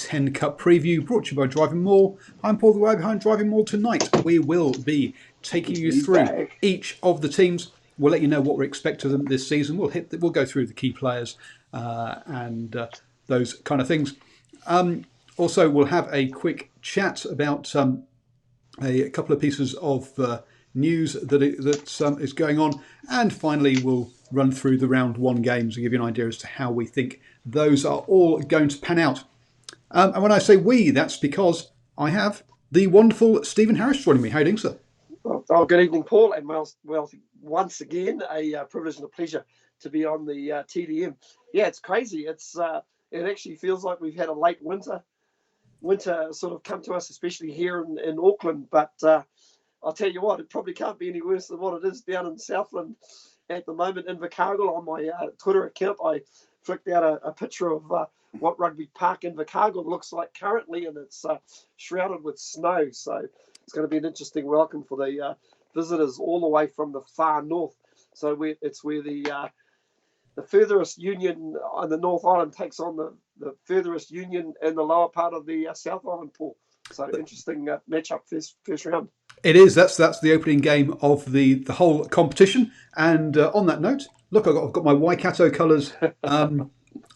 Mitre Cup preview brought to you by DrivingMaul. I'm Paul, the guy behind DrivingMaul. Tonight we will be taking you through each of the teams. We'll let you know what we expect of them this season. We'll go through the key players and those kind of things. Also, we'll have a quick chat about a couple of pieces of news that is going on, and finally we'll run through the round one games and give you an idea as to how we think those are all going to pan out. And when I say we, that's because I have the wonderful Stephen Harris joining me. How are you doing, sir? Oh, good evening, Paul, and well, once again, a privilege and a pleasure to be on the TDM. Yeah, it's crazy. It actually feels like we've had a late winter sort of come to us, especially here in Auckland. But I'll tell you what, it probably can't be any worse than what it is down in Southland at the moment. In Invercargill, on my Twitter account, I flicked out a picture of what Rugby Park in Invercargill looks like currently, and it's shrouded with snow. So it's going to be an interesting welcome for the visitors all the way from the far north. So it's where the furthest union on the North Island takes on the furthest union in the lower part of the South Island, Paul. So interesting matchup first round. It is. That's the opening game of the whole competition. And on that note, look, I've got my Waikato colours,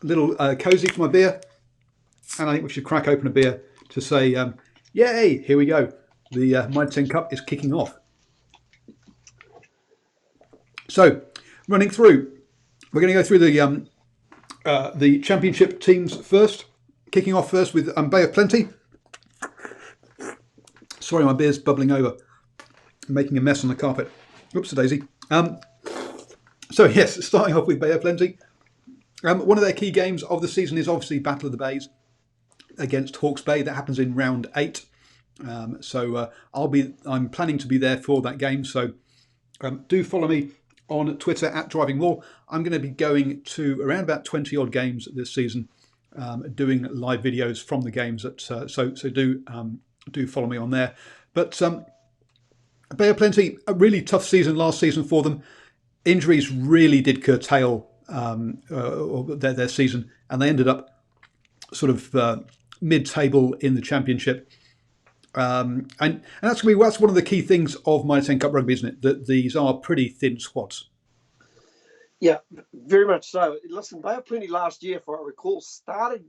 little cosy for my beer, and I think we should crack open a beer to say, yay! Here we go. The Mitre Cup is kicking off. So, running through, we're going to go through the championship teams first. Kicking off first with Bay of Plenty. Sorry, my beer's bubbling over. I'm making a mess on the carpet. Oops-a-daisy. So yes, starting off with Bay of Plenty. One of their key games of the season is obviously Battle of the Bays against Hawke's Bay. That happens in round 8. So I'm planning to be there for that game. So do follow me on Twitter at DrivingMaul. I'm going to be going to around about 20 odd games this season, doing live videos from the games. So do follow me on there. But Bay of Plenty, a really tough season last season for them. Injuries really did curtail their season, and they ended up sort of mid-table in the championship. And that's one of the key things of Mitre Cup rugby, isn't it? That these are pretty thin squads. Yeah, very much so. Listen, Bay of Plenty last year, if I recall, started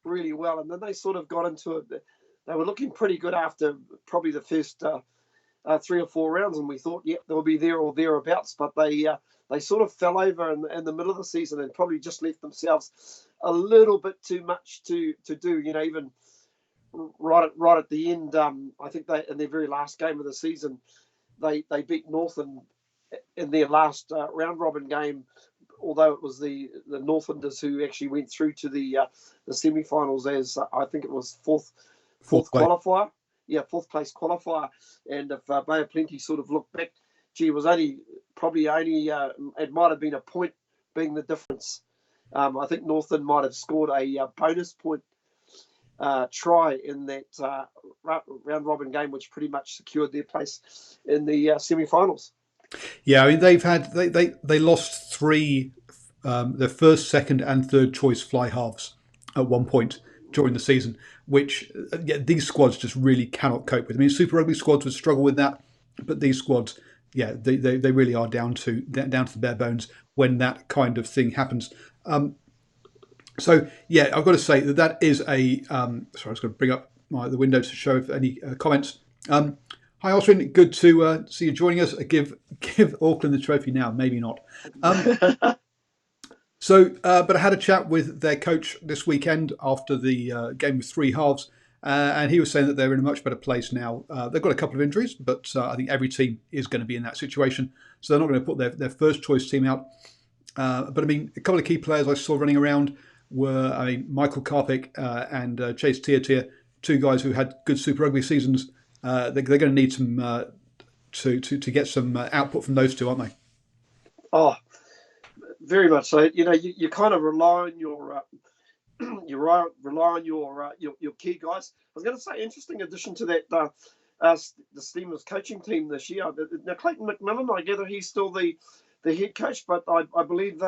really well, and then they sort of got into it. They were looking pretty good after probably the first 3 or 4 rounds, and we thought, they'll be there or thereabouts. But they sort of fell over in the middle of the season and probably just left themselves a little bit too much to do. Even right at the end, I think they in their very last game of the season, they beat Northern in their last round robin game. Although it was the Northlanders who actually went through to the semi-finals as I think it was fourth qualifier. Yeah, fourth place qualifier. And if Bay of Plenty sort of looked back, it was only it might have been a point being the difference. I think Northland might have scored a bonus point try in that round robin game, which pretty much secured their place in the semi-finals. Yeah, I mean they lost 3 their first, second, and third choice fly halves at one point during the season, which these squads just really cannot cope with. I mean, Super Rugby squads would struggle with that, but these squads, they really are down to the bare bones when that kind of thing happens. So yeah, I've got to say that is a. Sorry, I was going to bring up the window to show if any comments. Hi, Austin. Good to see you joining us. Give Auckland the trophy now. Maybe not. But I had a chat with their coach this weekend after the game with 3 halves, and he was saying that they're in a much better place now. They've got a couple of injuries, but I think every team is going to be in that situation. So they're not going to put their first choice team out. But I mean, a couple of key players I saw running around were Michael Karpik and Chase Tiatia, 2 guys who had good Super Rugby seasons. They're going to need some to get some output from those 2, aren't they? Oh, very much so. You kind of rely on your your key guys. I was going to say, interesting addition to that the Steamers coaching team this year. Now Clayton McMillan, I gather he's still the head coach, but I believe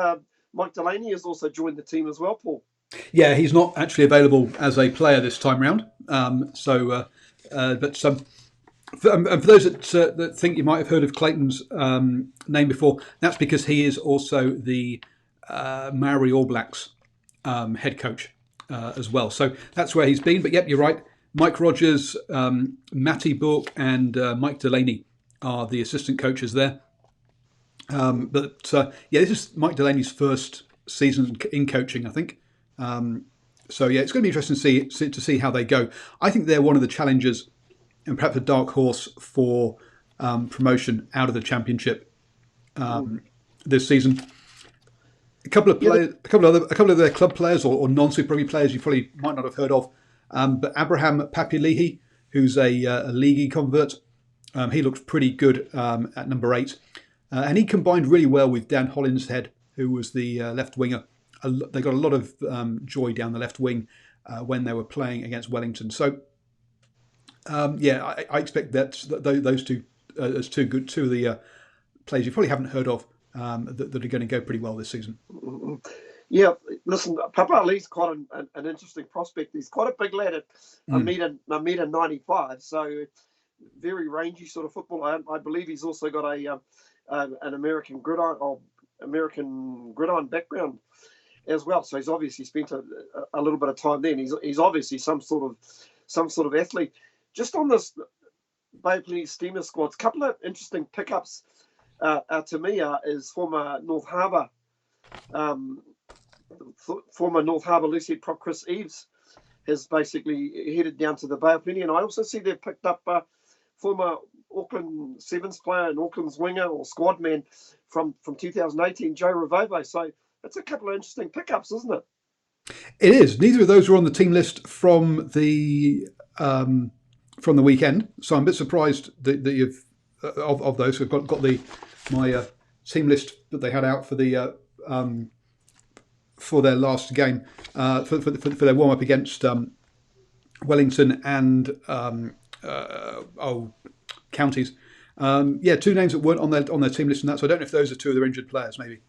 Mike Delaney has also joined the team as well, Paul. Yeah, he's not actually available as a player this time round. For those that think you might have heard of Clayton's name before, that's because he is also the Maori All Blacks head coach as well. So that's where he's been. But yep, you're right. Mike Rogers, Matty Bourke, and Mike Delaney are the assistant coaches there. This is Mike Delaney's first season in coaching, I think. So yeah, it's going to be interesting to see how they go. I think they're one of the challengers and perhaps a dark horse for promotion out of the championship this season. A couple of players, a couple of their club players or non-Super Rugby players you probably might not have heard of, but Abraham Papialihi, who's a leaguey convert, he looked pretty good at number 8, and he combined really well with Dan Hollinshead, who was the left winger. They got a lot of joy down the left wing when they were playing against Wellington. So I expect that those two as two of the players you probably haven't heard of that are going to go pretty well this season. Yeah, listen, Papa Ali's quite an interesting prospect. He's quite a big lad at a metre 95, so very rangy sort of footballer. I believe he's also got an American gridiron background as well. So he's obviously spent a little bit of time there. And he's obviously some sort of athlete. Just on this Bay of Plenty Steamer squads, a couple of interesting pickups to me is former North Harbour Lucy prop Chris Eves has basically headed down to the Bay of Plenty, and I also see they've picked up former Auckland Sevens player and Auckland's winger or squad man from 2018, Joe Ravovo. So that's a couple of interesting pickups, isn't it? It is. Neither of those were on the team list from the weekend, so I'm a bit surprised that you've of those. I've got my team list that they had out for the for their last game for their warm up against Wellington and counties. Two names that weren't on their team list, and that. So I don't know if those are two of their injured players, maybe.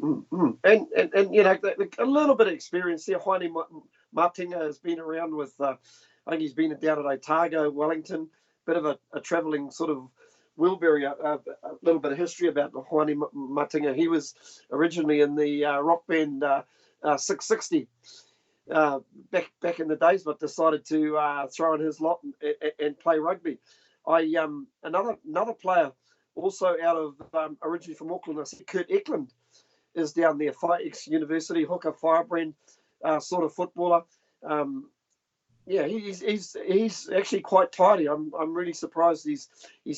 Mm-hmm. And you know, a little bit of experience there. Haine Martinga has been around with. I think he's been down at Otago, Wellington. Bit of a travelling sort of Wilbury. A little bit of history about Haine Martinga. He was originally in the rock band 660 back in the days, but decided to throw in his lot and play rugby. Another player also out of originally from Auckland. I see Kurt Eklund is down there, ex-university hooker, firebrand sort of footballer. He's actually quite tidy. I'm really surprised he's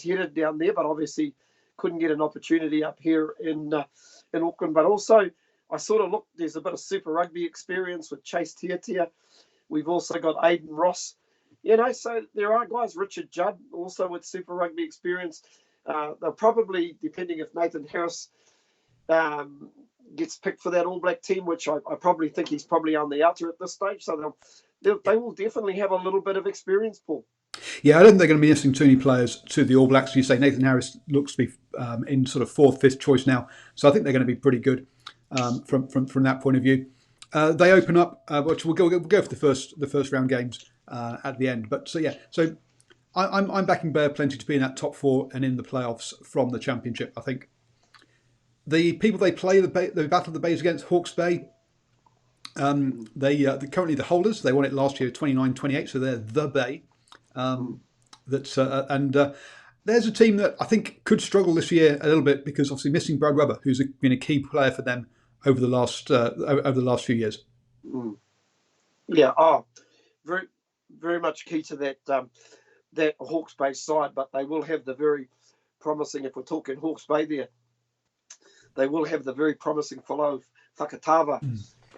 headed down there, but obviously couldn't get an opportunity up here in Auckland. But also, I sort of looked. There's a bit of Super Rugby experience with Chase Tiatia. We've also got Aidan Ross. You know, so there are guys. Richard Judd also with Super Rugby experience. They'll probably, depending if Nathan Harris gets picked for that All Black team, which I probably think he's probably on the outer at this stage. So they will definitely have a little bit of experience, Paul. Yeah, I don't think they're going to be missing too many players to the All Blacks. You say Nathan Harris looks to be in sort of 4th, 5th choice now, so I think they're going to be pretty good from that point of view. They open up, which we'll go for the first round games at the end. But so I'm backing Bay of Plenty to be in that top 4 and in the playoffs from the championship. I think the people they play the Battle of the Bays against, Hawke's Bay. They're currently the holders. They won it last year, 29-28, so they're the Bay. There's a team that I think could struggle this year a little bit because obviously missing Brad Rubber, who's been a key player for them over the last few years. Yeah, very very much key to that Hawke's Bay side, but they will have the very promising. If we're talking Hawke's Bay, there, they will have the very promising fellow of Whakatawa,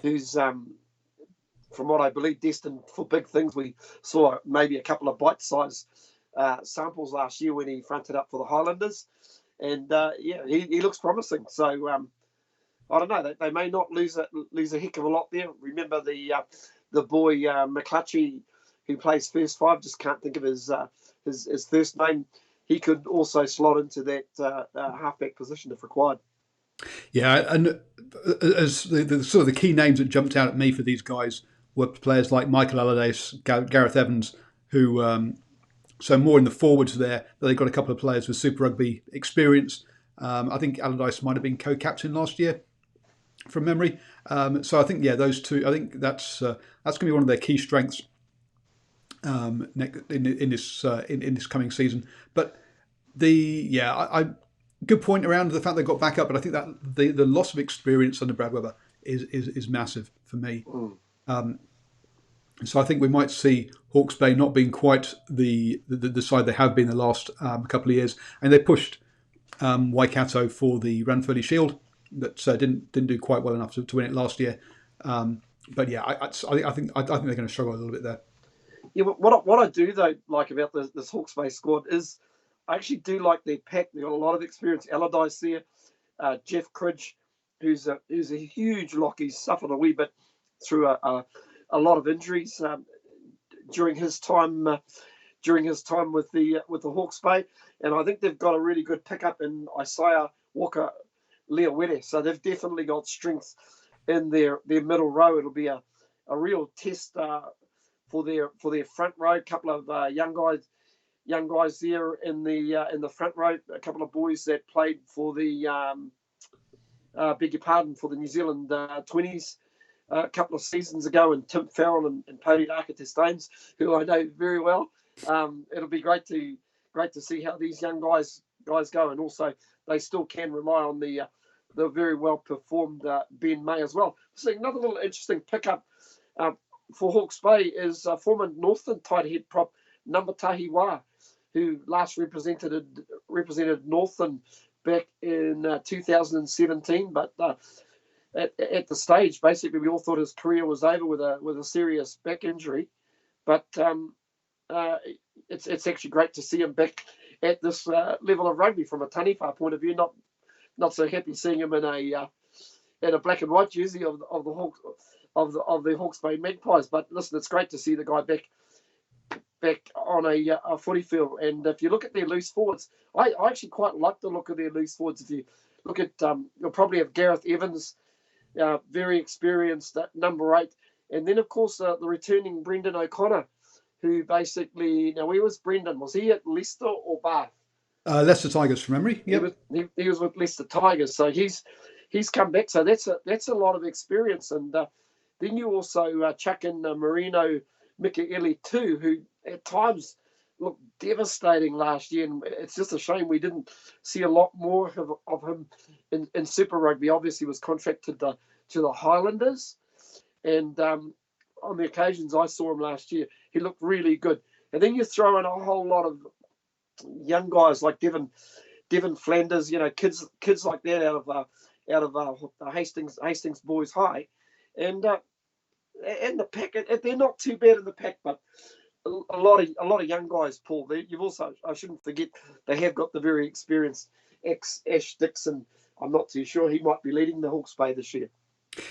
who's from what I believe destined for big things. We saw maybe a couple of bite-sized samples last year when he fronted up for the Highlanders, and he looks promising. So I don't know. They may not lose a heck of a lot there. Remember the boy McClutchy who plays first 5. Just can't think of his first name. He could also slot into that halfback position if required. Yeah, and as the sort of the key names that jumped out at me for these guys were players like Michael Allardyce, Gareth Evans, who so more in the forwards there. They've got a couple of players with Super Rugby experience. I think Allardyce might have been co-captain last year, from memory. So I think those two. I think that's going to be one of their key strengths in this coming season. But I good point around the fact they got back up, but I think that the loss of experience under Brad Weber is massive for me. So I think we might see Hawke's Bay not being quite the side they have been the last couple of years, and they pushed Waikato for the Ranfurly Shield that didn't do quite well enough to win it last year. But yeah, I think they're going to struggle a little bit there. Yeah, what I do though like about this Hawke's Bay squad is I actually do like their pack. They've got a lot of experience. Allardyce there, Jeff Cridge, who's a huge lock. He's suffered a wee bit through a lot of injuries during his time with the Hawke's Bay, and I think they've got a really good pickup in Isaiah Walker Leawere. So they've definitely got strength in their middle row. It'll be a real test for their front row. A couple of young guys there in the front row. A couple of boys that played for the for the New Zealand 20s a couple of seasons ago, and Tim Farrell and Pony Architestanes, who I know very well. It'll be great to see how these young guys go, and also they still can rely on the very well performed Ben May as well. So another little interesting pickup for Hawke's Bay is former Northern tight head prop Ngambatahi Wā, who last represented Northern back in 2017, but at the stage, basically, we all thought his career was over with a serious back injury. But it's actually great to see him back at this level of rugby from a Taniwha point of view. Not so happy seeing him in a black and white jersey of the Hawke's Bay Magpies. But listen, it's great to see the guy back on a footy field. And if you look at their loose forwards, I actually quite like the look of their loose forwards. If you look at, you'll probably have Gareth Evans, very experienced at number 8. And then, of course, the returning Brendan O'Connor, who basically, now where was Brendan? Was he at Leicester or Bath? Leicester Tigers from memory. Yep. He was with Leicester Tigers. So he's come back. So that's a lot of experience. And then you also chuck in Marino Mikaeli too, who at times looked devastating last year. And it's just a shame we didn't see a lot more of him in Super Rugby. Obviously was contracted to the Highlanders. And on the occasions I saw him last year, he looked really good. And then you throw in a whole lot of young guys like Devin Flanders, kids like that out of Hastings Boys High, and the pack. They're not too bad in the pack, but a lot of young guys, Paul. You've also, I shouldn't forget, they have got the very experienced Ash Dixon. I'm not too sure he might be leading the Hawke's Bay this year.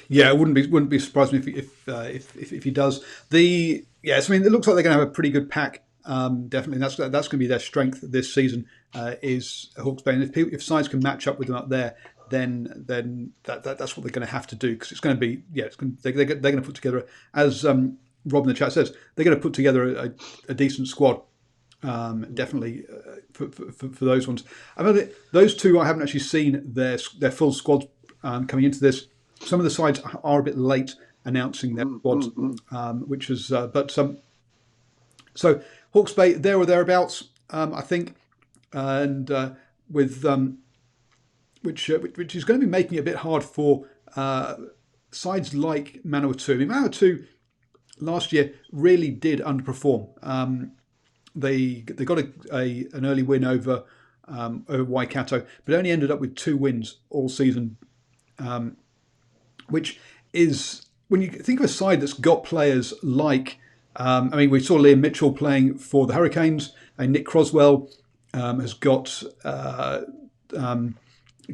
Yeah, it wouldn't be surprising if he does. It looks like they're going to have a pretty good pack. Definitely, that's going to be their strength this season. Is Hawke's Bay, and if sides can match up with them up there, then that's what they're going to have to do, because it's going to be they're going to put together, as Rob in the chat says, they're going to put together a decent squad. Definitely for those ones. I mean, those two I haven't actually seen their full squad coming into this. Some of the sides are a bit late announcing their squads, which is so Hawke's Bay there or thereabouts, I think, and with which is going to be making it a bit hard for sides like Manawatu. I mean, Manawatu last year really did underperform. They got an early win over Waikato, but only ended up with 2 wins all season, which is, when you think of a side that's got players like, we saw Liam Mitchell playing for the Hurricanes, and Nick Croswell has got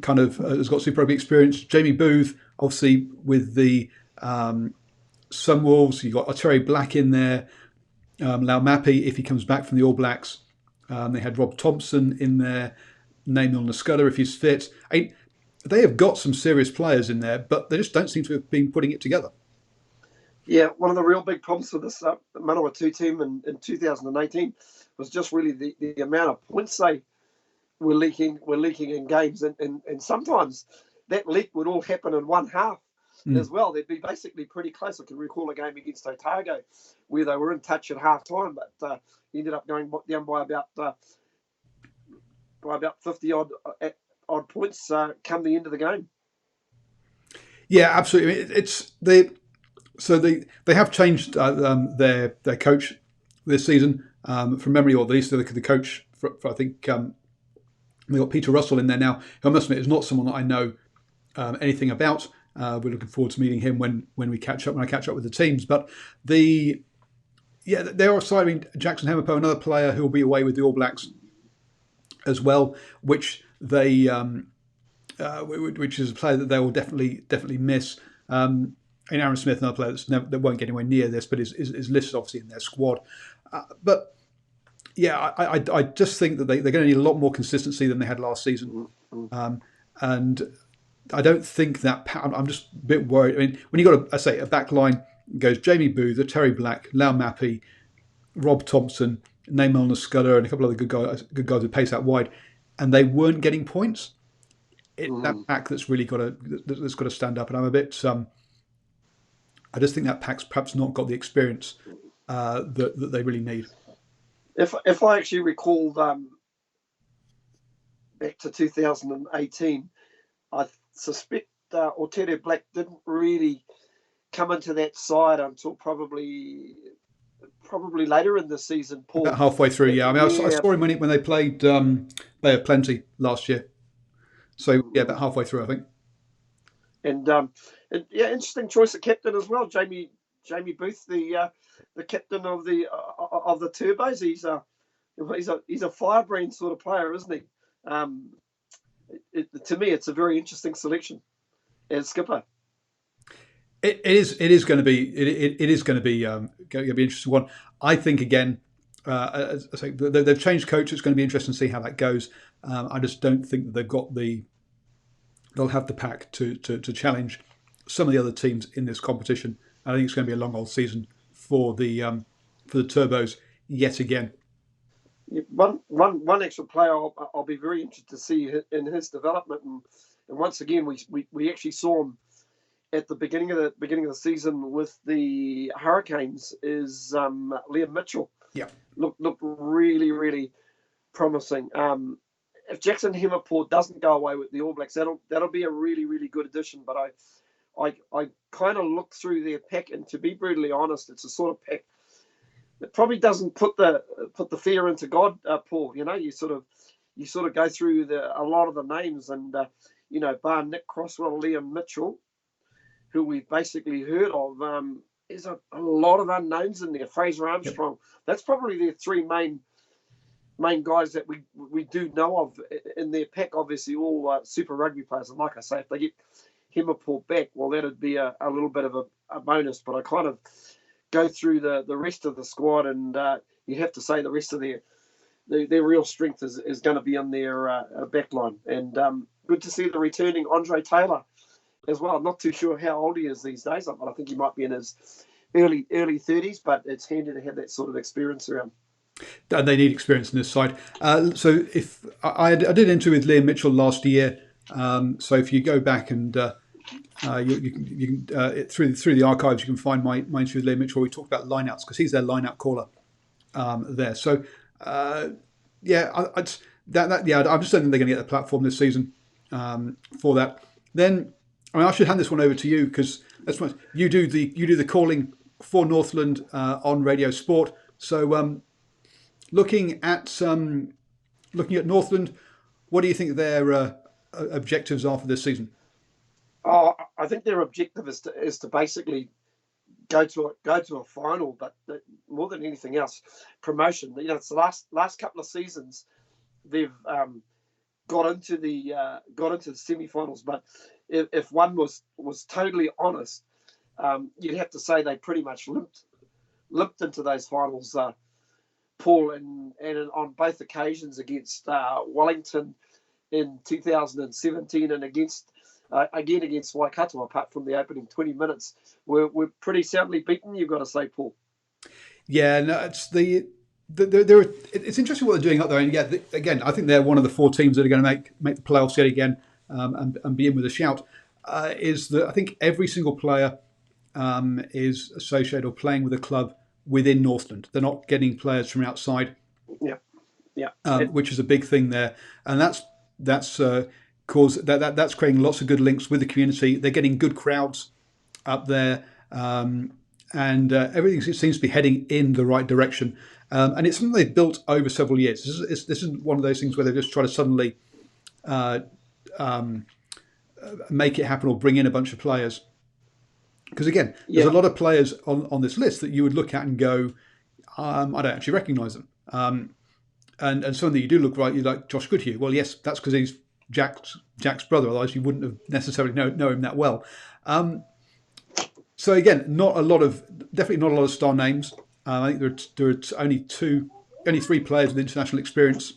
has got Super Rugby experience. Jamie Booth, obviously with the Sunwolves. You've got Terry Black in there. Lau Mappy, if he comes back from the All Blacks. They had Rob Thompson in there. Naimil Nasculla, if he's fit. they have got some serious players in there, but they just don't seem to have been putting it together. Yeah, one of the real big problems for this Manawatu team in 2018 was just really the amount of points they were leaking in games, and sometimes that leak would all happen in one half as well. They'd be basically pretty close. I can recall a game against Otago where they were in touch at half time, but ended up going down by about 50 odd points come the end of the game. Yeah, absolutely. It's they have changed their coach this season from memory, or at least the coach for I think they got Peter Russell in there now. Who I must admit is not someone that I know anything about. We're looking forward to meeting him when I catch up with the teams. But they are citing Jackson Hemapo, another player who will be away with the All Blacks as well, which they which is a player that they will definitely miss. And Aaron Smith, another player that won't get anywhere near this, but is listed obviously in their squad. But yeah, I just think that they're going to need a lot more consistency than they had last season. And I don't think that. I'm just a bit worried. I mean, when you got a back line, goes Jamie Booth, Terry Black, Lau Mappy, Rob Thompson, Namal Nascudder, and a couple of other good guys who pace out wide, and they weren't getting points. That pack that's really got to stand up, and I'm a bit. I just think that pack's perhaps not got the experience that they really need. If I actually recall back to 2018, I suspect Otere Black didn't really come into that side until probably later in the season, Paul. About halfway through, yeah. I mean, I saw him when they played Bay of Plenty last year. So yeah, about halfway through, I think. And interesting choice of captain as well, Jamie Booth, the captain of the Turbos. He's a firebrand sort of player, isn't he? To me, it's a very interesting selection as skipper. It is going to be an interesting one. I think again, as I say, they've changed coach. It's going to be interesting to see how that goes. I just don't think that they'll have the pack to challenge some of the other teams in this competition. I think it's going to be a long old season for the Turbos yet again. One extra player I'll be very interested to see in his development, and once again we actually saw him at the beginning of the season with the Hurricanes is Liam Mitchell. Yeah, looked really promising. If Jackson Hemapo doesn't go away with the All Blacks, that'll be a really good addition. But I kind of looked through their pack, and to be brutally honest, it's a sort of pack that probably doesn't put the fear into God, Paul. You know, you sort of go through a lot of the names, and bar Nick Crosswell, Liam Mitchell, who we've basically heard of. There's a lot of unknowns in there. Fraser Armstrong. Yep. That's probably their three main guys that we do know of in their pack. Obviously, all Super Rugby players. And like I say, if they get Hemapo back, well, that'd be a little bit of a bonus. But I kind of go through the rest of the squad, and you have to say the rest of their real strength is going to be on their back line. And good to see the returning Andre Taylor as well. I'm not too sure how old he is these days, but I think he might be in his early 30s, but it's handy to have that sort of experience around. And they need experience in this side. So if I did an interview with Liam Mitchell last year, so if you go back and you can through the archives, you can find my interview with Liam Mitchell. We talked about lineouts because he's their lineout caller there. So I just don't think they're going to get the platform this season for that. Then I should hand this one over to you because you do the calling for Northland on Radio Sport. So looking at Northland, what do you think their objectives are for this season? Oh, I think their objective is to basically go to a final, but more than anything else, promotion. It's the last couple of seasons they've got into the semi-finals, but if one was totally honest, you'd have to say they pretty much limped into those finals, Paul, and on both occasions against Wellington in 2017 and again against Waikato, apart from the opening 20 minutes, were pretty soundly beaten, you've got to say, Paul. Yeah, no, it's it's interesting what they're doing up there. And yeah, again, I think they're one of the 4 teams that are going to make the playoffs yet again, and be in with a shout. Is that I think every single player is associated or playing with a club within Northland. They're not getting players from outside, Yeah, yeah. which is a big thing there, and that's that's creating lots of good links with the community. They're getting good crowds up there, and everything seems to be heading in the right direction. And it's something they've built over several years. This isn't one of those things where they just try to suddenly make it happen or bring in a bunch of players. Because again, there's a lot of players on this list that you would look at and go, I don't actually recognise them. And some that you do look right, you like Josh Goodhue. Well, yes, that's because he's Jack's brother. Otherwise, you wouldn't have necessarily know him that well. So again, definitely not a lot of star names. I think there are only 3 players with international experience.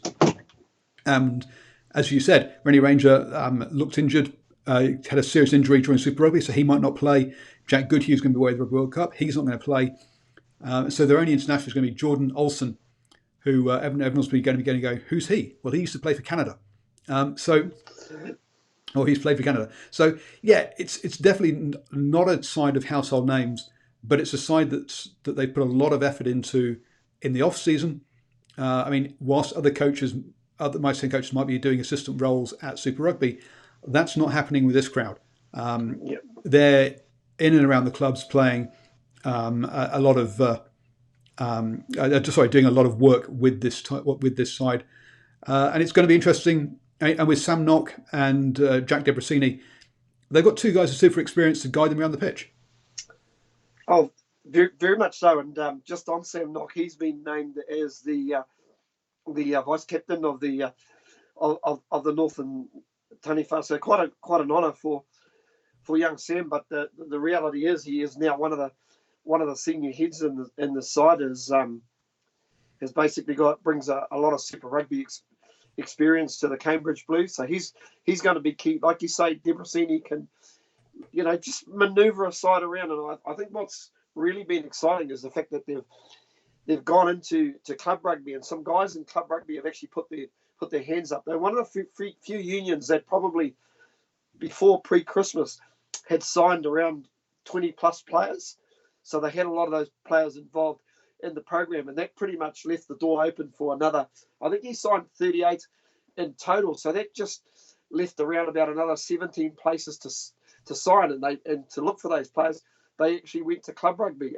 And as you said, Rennie Ranger looked injured, had a serious injury during Super Rugby, so he might not play. Jack Goodhue is going to be away with the World Cup. He's not going to play. So their only international is going to be Jordan Olsen, who everyone's going to be going, who's he? Well, he used to play for Canada. He's played for Canada. So yeah, it's definitely not a side of household names, but it's a side that they put a lot of effort into in the off season. I mean, whilst other my same coaches might be doing assistant roles at Super Rugby, that's not happening with this crowd. They're in and around the clubs playing a lot of doing a lot of work with this side, and it's going to be interesting. And with Sam Nock and Jack Debrasini, they've got 2 guys with super experience to guide them around the pitch. Oh, very, very much so. And just on Sam Nock, he's been named as the vice captain of the Northern Taniwha. So quite an honour for young Sam. But the reality is he is now one of the senior heads in the side. Has basically brings a lot of Super Rugby experience to the Cambridge Blues, so he's going to be key. Like you say, Debrasini can, just manoeuvre a side around, and I think what's really been exciting is the fact that they've gone into club rugby, and some guys in club rugby have actually put their hands up. They're one of the few unions that probably before pre-Christmas had signed around 20 plus players, so they had a lot of those players involved in the program, and that pretty much left the door open for another. I think he signed 38 in total, so that just left around about another 17 places to sign, and to look for those players, they actually went to club rugby.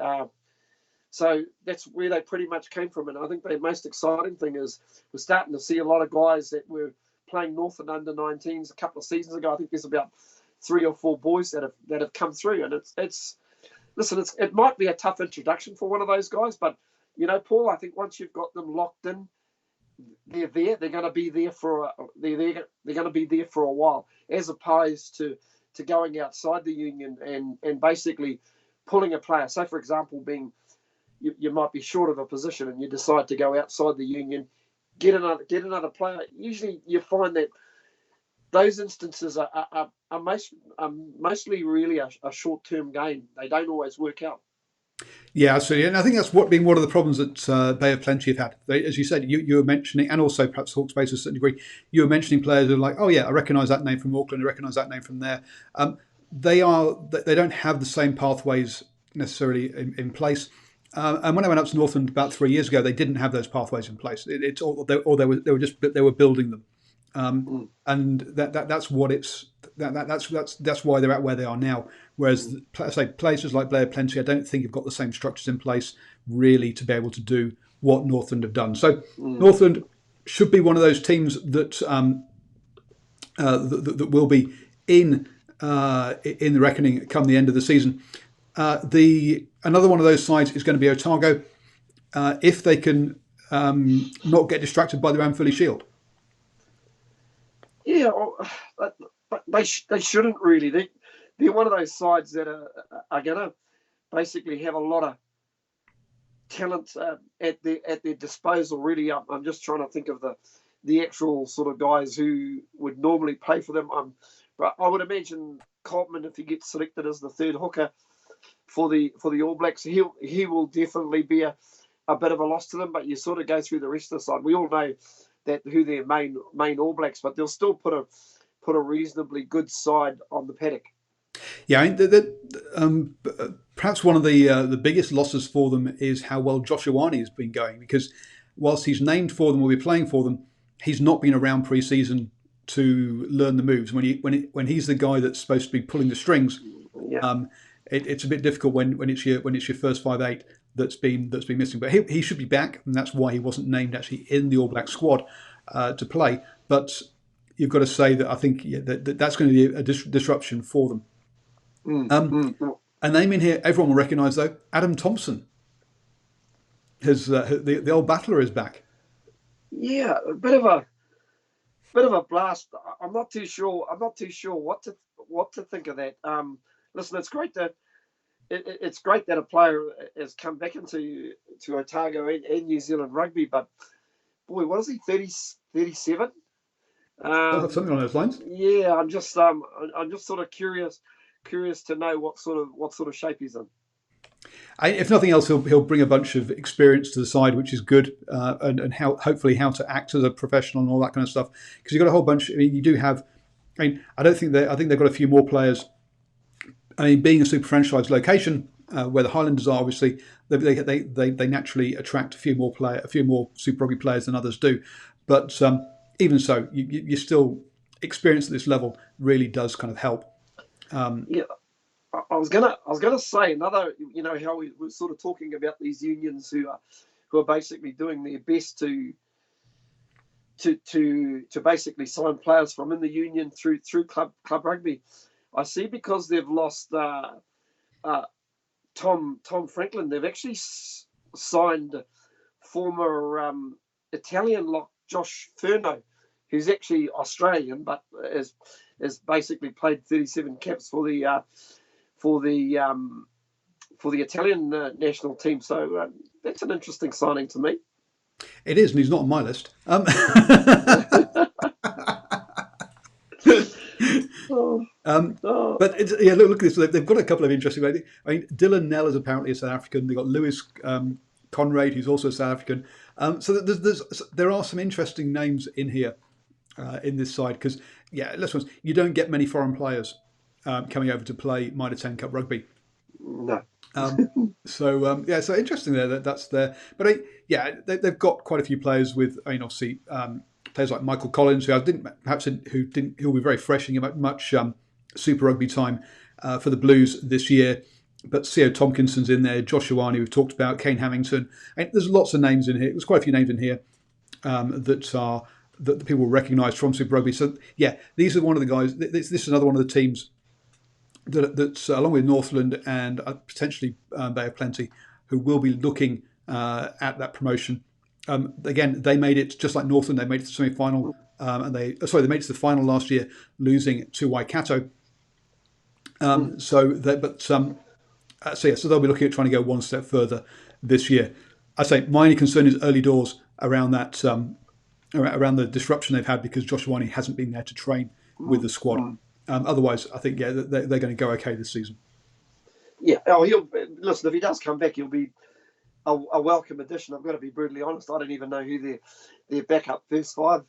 So that's where they pretty much came from, and I think the most exciting thing is we're starting to see a lot of guys that were playing Northern under-19s a couple of seasons ago. I think there's about 3 or 4 boys that have come through, and it might be a tough introduction for one of those guys, but Paul, I think once you've got them locked in, they're there. They're going to be there for a while, as opposed to going outside the union and basically pulling a player. So, for example, you might be short of a position and you decide to go outside the union, get another player. Usually, you find that those instances are mostly really a short-term gain. They don't always work out. Yeah, absolutely. And I think that's been one of the problems that Bay of Plenty have had. As you said, you were mentioning, and also perhaps Hawke's Bay to a certain degree, you were mentioning players who are like, oh yeah, I recognise that name from Auckland, I recognise that name from there. They don't have the same pathways necessarily in place. And when I went up to Northland about 3 years ago, they didn't have those pathways in place. They were building them. And that's what that's why they're at where they are now. Whereas, say, places like Blair Plenty, I don't think have got the same structures in place really to be able to do what Northland have done. So Northland should be one of those teams that that will be in the reckoning come the end of the season. Another one of those sides is going to be Otago, if they can not get distracted by the Ranfurly Shield. Yeah, but they shouldn't really. They're one of those sides that are going to basically have a lot of talent at their disposal. Really, I'm just trying to think of the actual sort of guys who would normally play for them. But I would imagine Cotman, if he gets selected as the third hooker for the All Blacks, he will definitely be a bit of a loss to them. But you sort of go through the rest of the side. We all know that who their main All Blacks, but they'll still put a reasonably good side on the paddock. Yeah, I mean, perhaps one of the biggest losses for them is how well Josh Ioane has been going, because whilst he's named for them, will be playing for them, he's not been around pre-season to learn the moves. When he's the guy that's supposed to be pulling the strings, it's a bit difficult when it's your first 5'8" that's been missing. But he should be back, and that's why he wasn't named actually in the All Black squad to play. But you've got to say that I think that's going to be a disruption for them. A name in here everyone will recognise though, Adam Thompson. The old battler is back. Yeah, a bit of a blast. I'm not too sure what to think of that. Listen, it's great that a player has come back into Otago and New Zealand rugby, but boy, what is he, 37? Something on those lines. Yeah, I'm just sort of curious to know what sort of shape he's in. If nothing else, he'll bring a bunch of experience to the side, which is good, and hopefully how to act as a professional and all that kind of stuff. Because you've got a whole bunch. I mean, you do have. I mean, I think they've got a few more players. I mean, being a super franchise location where the Highlanders are, obviously they naturally attract a few more Super Rugby players than others do. But even so, you still experience at this level really does kind of help. Yeah. I was gonna say another. You know how we were sort of talking about these unions who are basically doing their best to basically sign players from in the union through club rugby. I see because they've lost Tom Franklin, they've actually signed former Italian lock Josh Furno, who's actually Australian but has basically played 37 caps for the Italian national team. So that's an interesting signing to me. It is, and he's not on my list. But look at this. They've got a couple of interesting. I mean, Dylan Nell is apparently a South African. They've got Lewis Conrad, who's also South African. So there are some interesting names in here in this side because, let's be honest, you don't get many foreign players coming over to play Mitre 10 Cup rugby. No. So interesting there. That's there. But they've got quite a few players with. I mean, obviously. Players like Michael Collins, who will be very fresh and get much Super Rugby time for the Blues this year. But Theo Tompkinson's in there, Josh Ioane, we've talked about, Kane Hamilton. And there's lots of names in here. There's quite a few names in here that the people will recognise from Super Rugby. So these are one of the guys. This is another one of the teams that's along with Northland and potentially Bay of Plenty, who will be looking at that promotion. Again, they made it just like Northland. They made it to the semi-final, and they made it to the final last year, losing to Waikato. So they'll be looking at trying to go one step further this year. I say my only concern is early doors around that, around the disruption they've had because Josh Ioane hasn't been there to train with the squad. Otherwise, I think they're going to go okay this season. Yeah, listen. If he does come back, he'll be a welcome addition. I've got to be brutally honest. I don't even know who their backup first five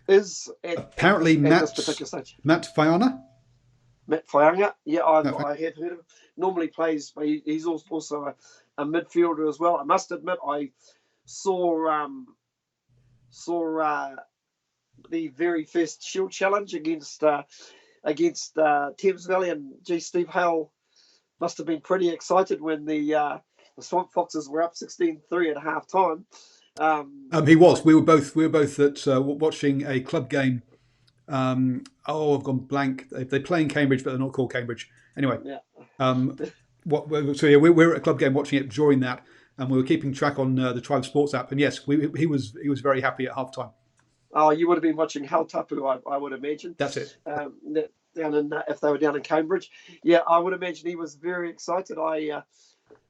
is. Apparently, at this particular stage. Matt Faiana. Matt Faiana. Yeah, I have heard of him. Normally plays. He's also a midfielder as well. I must admit, I saw the very first Shield Challenge against Thames Valley, and Steve Hale must have been pretty excited when the Swamp Foxes were up 16-3 at half time. He was. We were both at watching a club game. I've gone blank. They play in Cambridge, but they're not called Cambridge. Anyway, we're at a club game watching it during that, and we were keeping track on the Tribe Sports app. And yes, he was very happy at half time. Oh, you would have been watching Hautapu, I would imagine. That's it. Down in if they were down in Cambridge, I would imagine he was very excited. I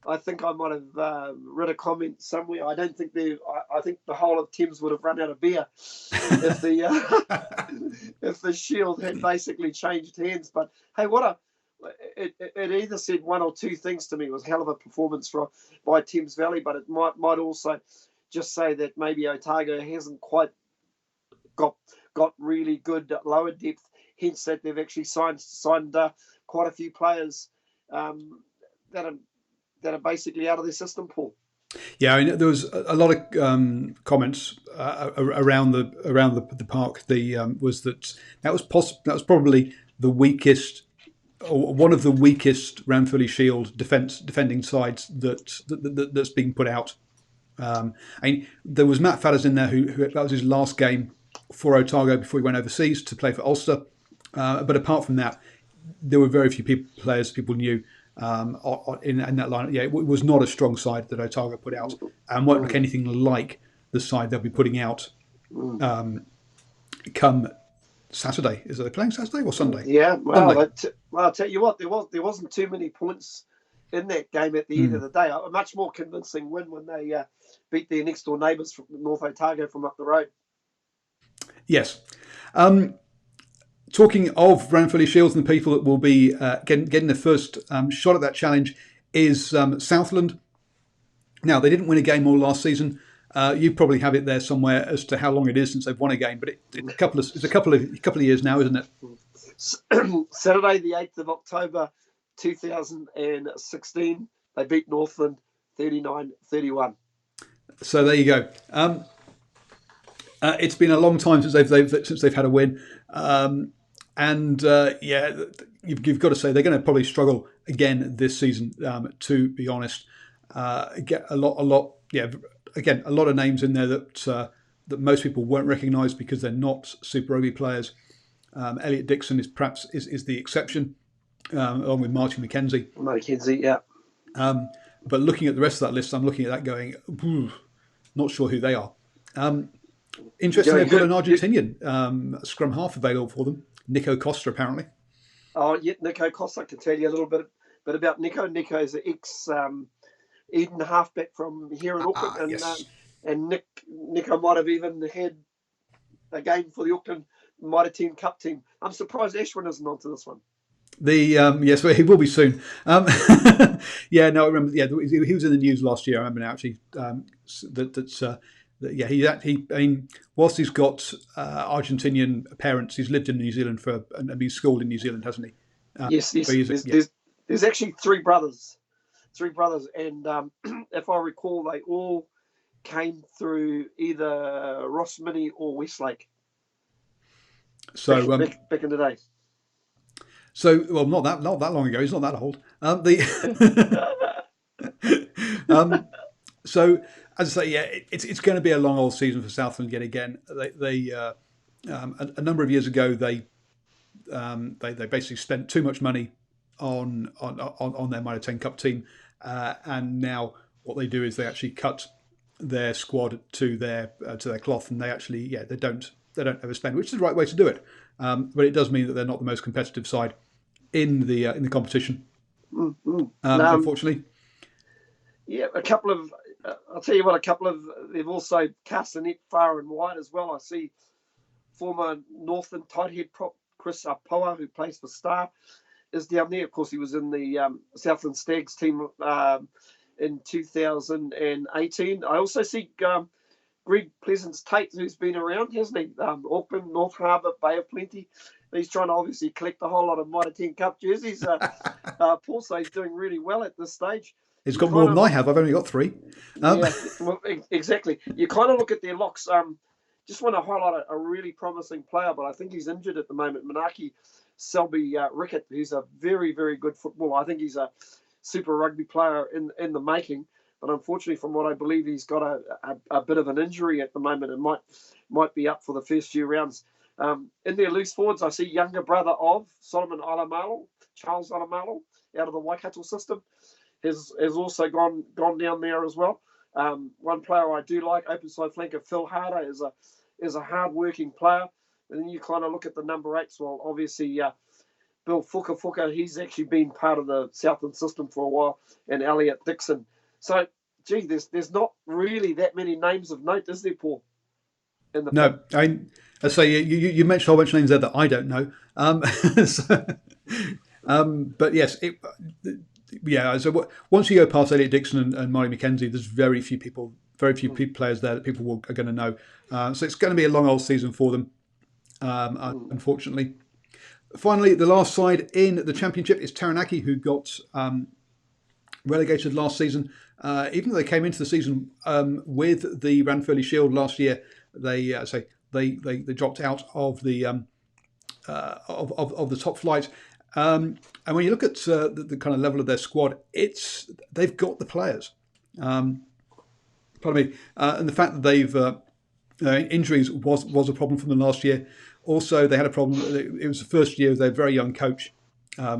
I think I might have read a comment somewhere. I don't think I think the whole of Thames would have run out of beer if the if the Shield had basically changed hands. But hey, it either said one or two things to me. It was a hell of a performance by Thames Valley, but it might also just say that maybe Otago hasn't quite got really good lower depth. Hence, that they've actually signed quite a few players that are basically out of their system, Paul. Yeah, I mean, there was a lot of comments around the park. Was that was probably the weakest, or one of the weakest Ranfurly Shield defending sides that's being put out. I mean, there was Matt Fadders in there who that was his last game for Otago before he went overseas to play for Ulster. But apart from that, there were very few players people knew in that lineup. Yeah, it was not a strong side that Otago put out, and won't look anything like the side they'll be putting out come Saturday. Is they playing Saturday or Sunday? Yeah, well, I'll tell you what, there wasn't too many points in that game at the end of the day. A much more convincing win when they beat their next door neighbours from North Otago from up the road. Yes. Talking of Ranfurly Shields and the people that will be getting the first shot at that challenge is Southland. Now, they didn't win a game all last season. You probably have it there somewhere as to how long it is since they've won a game, but it's a couple of years now, isn't it? Saturday, the 8th of October, 2016, they beat Northland 39-31. So there you go. It's been a long time since they've had a win, you've got to say they're going to probably struggle again this season. To be honest, get a lot. Yeah, again, a lot of names in there that most people won't recognise because they're not Super Rugby players. Elliot Dixon is perhaps the exception, along with Martin McKenzie. Yeah. But looking at the rest of that list, I'm looking at that going, not sure who they are. Interestingly, they've got an Argentinian scrum half available for them, Nico Costa, apparently. Oh, yeah, Nico Costa. I can tell you a little bit about Nico. Nico is an ex-Eden halfback from here in Auckland. Yes. And Nico might have even had a game for the Auckland Mitre 10 Cup team. I'm surprised Ashwin isn't onto this one. Yes, well, he will be soon. Yeah, no, I remember. Yeah, he was in the news last year. I remember now, actually. Whilst he's got Argentinian parents, he's lived in New Zealand and he's schooled in New Zealand, hasn't he? Yes. There's actually three brothers, and if I recall, they all came through either Ross Mini or Westlake. So back in the day. So, well, not that long ago. He's not that old. So, as I say, yeah, it's going to be a long old season for Southland yet again. They a number of years ago they basically spent too much money on their Mitre 10 Cup team, and now what they do is they actually cut their squad to their cloth, and they actually they don't overspend, which is the right way to do it. But it does mean that they're not the most competitive side in the competition. Unfortunately. Yeah, a couple of. I'll tell you what. They've also cast the net far and wide as well. I see former Northland tight head prop Chris Poa, who plays for Star, is down there. Of course, he was in the Southland Stags team in 2018. I also see Greg Pleasance-Tate, who's been around, hasn't he? Auckland, North Harbour, Bay of Plenty. He's trying to obviously collect a whole lot of Mitre 10 Cup jerseys. Paul says he's doing really well at this stage. He's got more than I have. I've only got 3. Yeah, well, exactly. You kind of look at their locks. Just want to highlight a really promising player, but I think he's injured at the moment. Manaki Selby Rickett, who's a very, very good footballer. I think he's a Super Rugby player in the making. But unfortunately, from what I believe, he's got a bit of an injury at the moment and might be up for the first few rounds. In their loose forwards, I see younger brother of Solomon Alamalo, Charles Alamalo, out of the Waikato system, has also gone down there as well. One player I do like, open side flanker Phil Harder, is a hard-working player. And then you kind of look at the number 8s. Well, obviously, Bill Fuka, he's actually been part of the Southland system for a while, and Elliot Dixon. So, gee, there's not really that many names of note, is there, Paul? In the No, I say you mentioned a whole bunch of names there that I don't know. So, but yes, yeah. So once you go past Elliot Dixon and Marty McKenzie, there's very few players there that people are going to know. So it's going to be a long old season for them, unfortunately. Finally, the last side in the championship is Taranaki, who got relegated last season. Even though they came into the season with the Ranfurly Shield last year, they dropped out of the of the top flight. And when you look at the kind of level of their squad, they've got the players. Pardon me, and the fact that they've injuries was a problem for them last year. Also, they had a problem. It was the first year of their very young coach,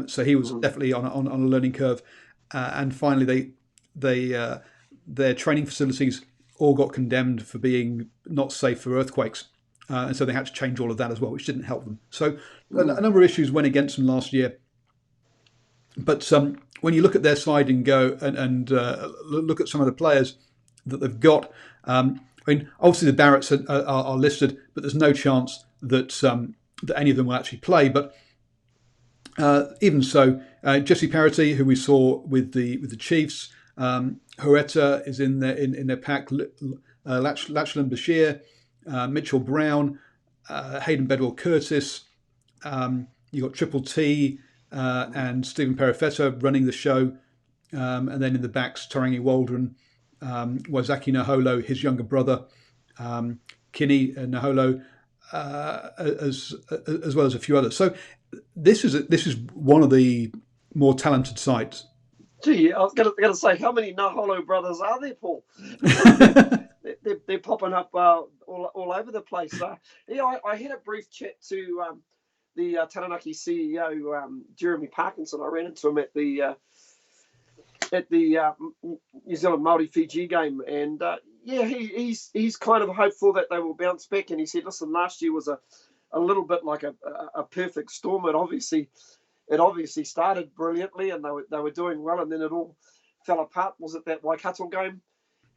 so he was definitely on a learning curve. And finally, their training facilities all got condemned for being not safe for earthquakes, and so they had to change all of that as well, which didn't help them. So a number of issues went against them last year. But when you look at their side and go and look at some of the players that they've got, I mean, obviously the Barretts are listed, but there's no chance that any of them will actually play. But even so, Jesse Parity, who we saw with the Chiefs, Huerta is in their pack. Lachlan Bashir, Mitchell Brown, Hayden Bedwell Curtis. You got Triple T and Stephen Perifetta running the show, and then in the backs, Tarangi Waldron, Wazaki Naholo, his younger brother, Kinney Naholo, as well as a few others. So this is one of the more talented sides. Gee, I was going to say, how many Naholo brothers are there, Paul? they're popping up all over the place. I had a brief chat to the Taranaki CEO, Jeremy Parkinson. I ran into him at the New Zealand Māori Fiji game, and he's kind of hopeful that they will bounce back. And he said, listen, last year was a little bit like a perfect storm. It obviously started brilliantly, and they were doing well, and then it all fell apart. Was it that Waikato game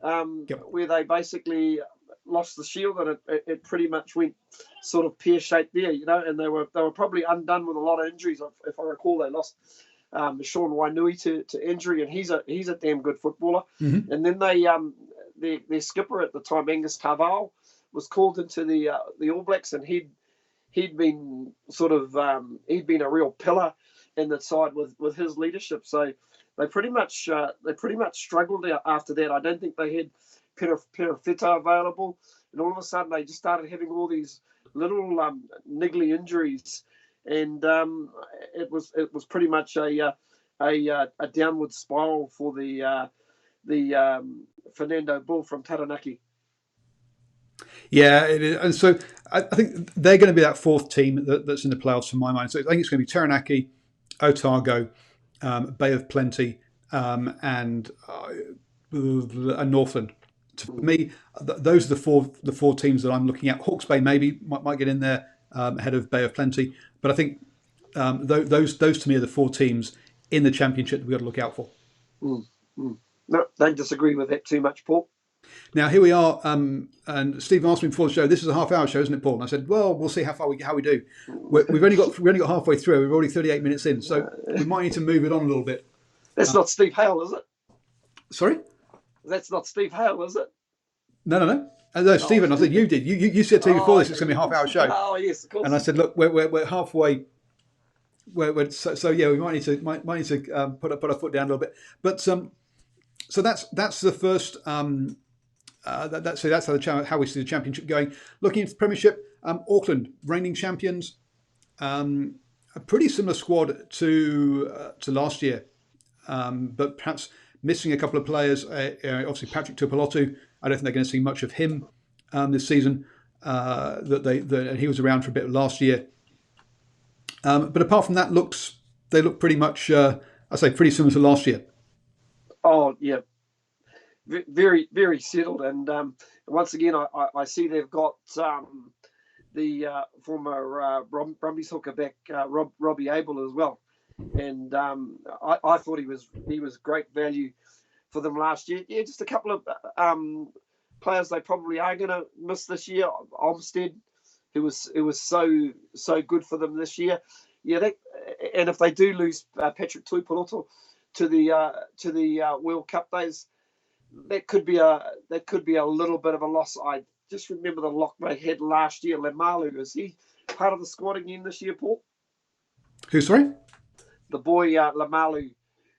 where they basically lost the shield, and it pretty much went sort of pear-shaped there, and they were probably undone with a lot of injuries. If I recall, they lost Sean Wainui to injury, and he's a damn good footballer. Mm-hmm. And then their skipper at the time, Angus Carvalho, was called into the All Blacks, and he'd been a real pillar in the side with his leadership. So they pretty much struggled after that. I don't think they had Perifeta available, and all of a sudden they just started having all these little niggly injuries, and it was pretty much a downward spiral for the Fernando Bull from Taranaki. Yeah, it is. And so I think they're going to be that fourth team that's in the playoffs, in my mind. So I think it's going to be Taranaki, Otago, Bay of Plenty, and Northland. For me, those are the four teams that I'm looking at. Hawke's Bay maybe might get in there ahead of Bay of Plenty, but I think those to me are the four teams in the championship that we've got to look out for. No, don't disagree with that too much, Paul. Now here we are, and Steve asked me before the show. This is a half-hour show, isn't it, Paul? And I said, "Well, we'll see how we do. We've only got halfway through. We're already 38 minutes in, so we might need to move it on a little bit." That's not Steve Hale, is it? Sorry, that's not Steve Hale, is it? No, Stephen. I said you did. You said to me before this it's going to be a half-hour show. Oh yes, of course. And I said, "Look, we're halfway." So yeah, we might need to put our foot down a little bit, but so that's the first. That's how we see the championship going. Looking at the Premiership, Auckland reigning champions, a pretty similar squad to last year, but perhaps missing a couple of players. Obviously, Patrick Tuipulotu. I don't think they're going to see much of him this season. And he was around for a bit last year. But apart from that, they look pretty much, pretty similar to last year. Oh yeah, very very settled, and once again, I see they've got former Brumbies hooker back, Robbie Abel as well. And I thought he was great value for them last year. Yeah, just a couple of players they probably are going to miss this year. Olmsted, it was so good for them this year. Yeah, and if they do lose Patrick Tuipulotu to the World Cup days, that could be a little bit of a loss. I just remember the lock they had last year. Lemalu, is he part of the squad again this year, Paul? Who, sorry? The boy Lemalu,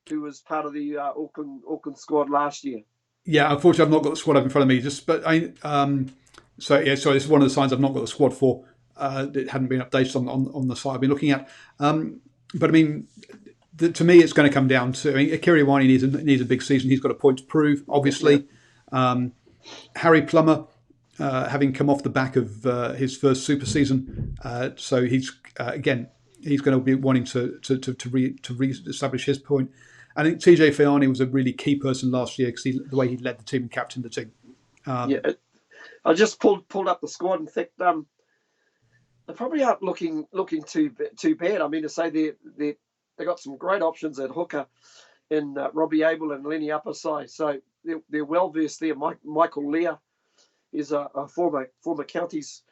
who was part of the Auckland squad last year. Yeah, unfortunately, I've not got the squad up in front of me. This is one of the signs I've not got the squad for. It hadn't been updated on the site I've been looking at. But I mean, to me, it's going to come down to. I mean, Akira Iwani needs a big season. He's got a point to prove, obviously. Yeah. Harry Plummer, having come off the back of his first super season, so he's going to be wanting to re-establish his point. I think TJ Fayani was a really key person last year because the way he led the team and captained the team. I just pulled up the squad. In fact, they probably aren't looking too bad. I mean, to say they got some great options at hooker in Robbie Abel and Lenny Upperside. So they're well versed there. Michael Lear is a former counties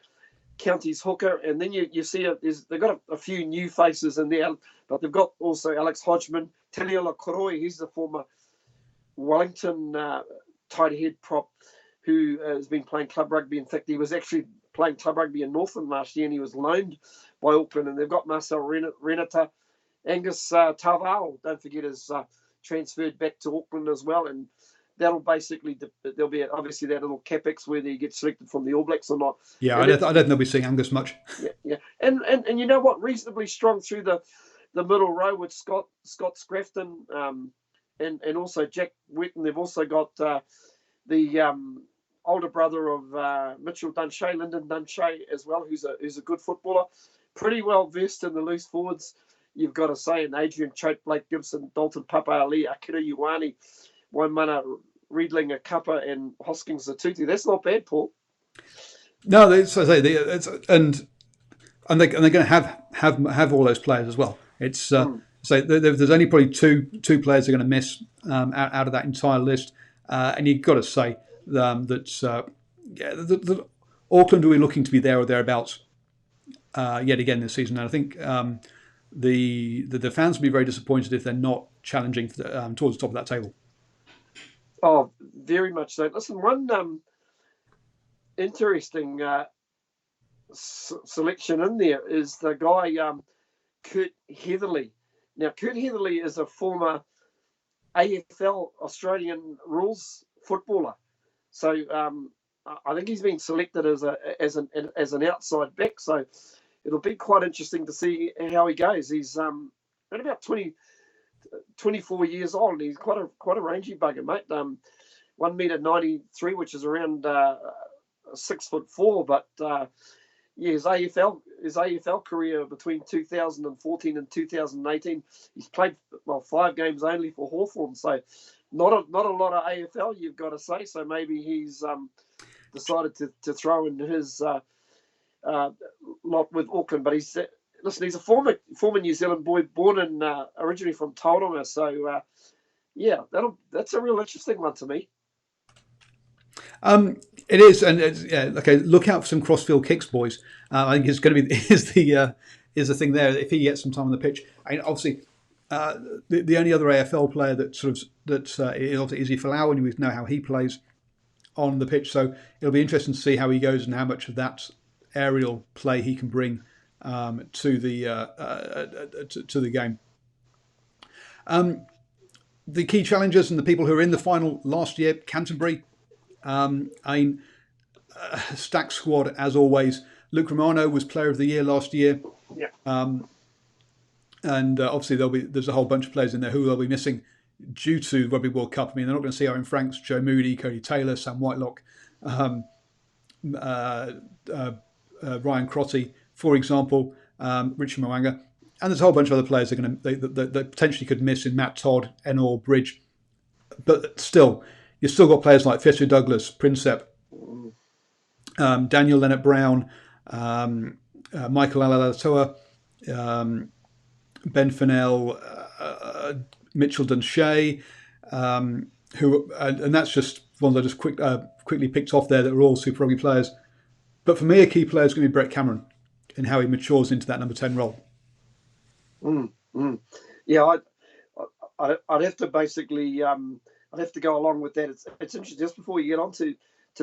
hooker, and then you see they've got a few new faces in there, but they've got also Alex Hodgman, Taliola Koroi. He's the former Wellington tight head prop who has been playing club rugby. In fact, he was actually playing club rugby in Northland last year, and he was loaned by Auckland. And they've got Marcel Renata, Angus Tavao, don't forget, is transferred back to Auckland as well, and that'll basically there'll be obviously that little capex whether he gets selected from the All Blacks or not. Yeah, I don't think they'll be seeing Angus much. Yeah, and you know what? Reasonably strong through the middle row with Scott Scrafton, and also Jack Wetton. They've also got the older brother of Mitchell Dunshea, Lyndon Dunshea as well, who's a good footballer, pretty well versed in the loose forwards. You've got to say, and Adrian Choate, Blake Gibson, Dalton Papa Ali, Akira Iwani, Waimana Riedling, Akapa, and Hoskins Zatutu. That's not bad, Paul. No, and they're going to have all those players as well. It's so there's only probably two players they're going to miss out of that entire list, and you've got to say that Auckland will be looking to be there or thereabouts yet again this season. And I think the fans will be very disappointed if they're not challenging towards the top of that table. Oh, very much so. Listen, one interesting selection in there is the guy Kurt Heatherly. Now, Kurt Heatherly is a former AFL Australian rules footballer, so I think he's been selected as an outside back. So it'll be quite interesting to see how he goes. He's at about 24 years old, and he's quite a rangy bugger, mate. 1 meter 93, which is around 6'4", but his AFL career between 2014 and 2018, he's played 5 games only for Hawthorn, so not a lot of AFL, you've got to say. So maybe he's decided to throw in his lot with Auckland, but he's a former New Zealand boy, born in originally from Tauranga. So that's a real interesting one to me. It is, and okay. Look out for some crossfield kicks, boys. I think it's going to be is the thing there. If he gets some time on the pitch, I mean, obviously, the only other AFL player is Izzy Folau, and we know how he plays on the pitch. So it'll be interesting to see how he goes and how much of that aerial play he can bring to the game. The key challengers and the people who were in the final last year, Canterbury. Stacked squad as always. Luke Romano was Player of the Year last year. Yeah. And obviously there's a whole bunch of players in there who they'll be missing due to Rugby World Cup. I mean, they're not going to see Owen Franks, Joe Moody, Cody Taylor, Sam Whitelock, Ryan Crotty, for example, Richie Mwanga, and there's a whole bunch of other players that potentially could miss in Matt Todd, Enor, Bridge, but still. You've still got players like Fisher Douglas, Prinsep, Daniel Leonard Brown, Michael Alalatoa, Ben Fennell, Mitchell Dunshea, and that's just ones I just quickly picked off there that are all Super Rugby players. But for me, a key player is going to be Brett Cameron and how he matures into that number 10 role. Yeah, I'd have to basically I'd have to go along with that. It's interesting. Just before we get on to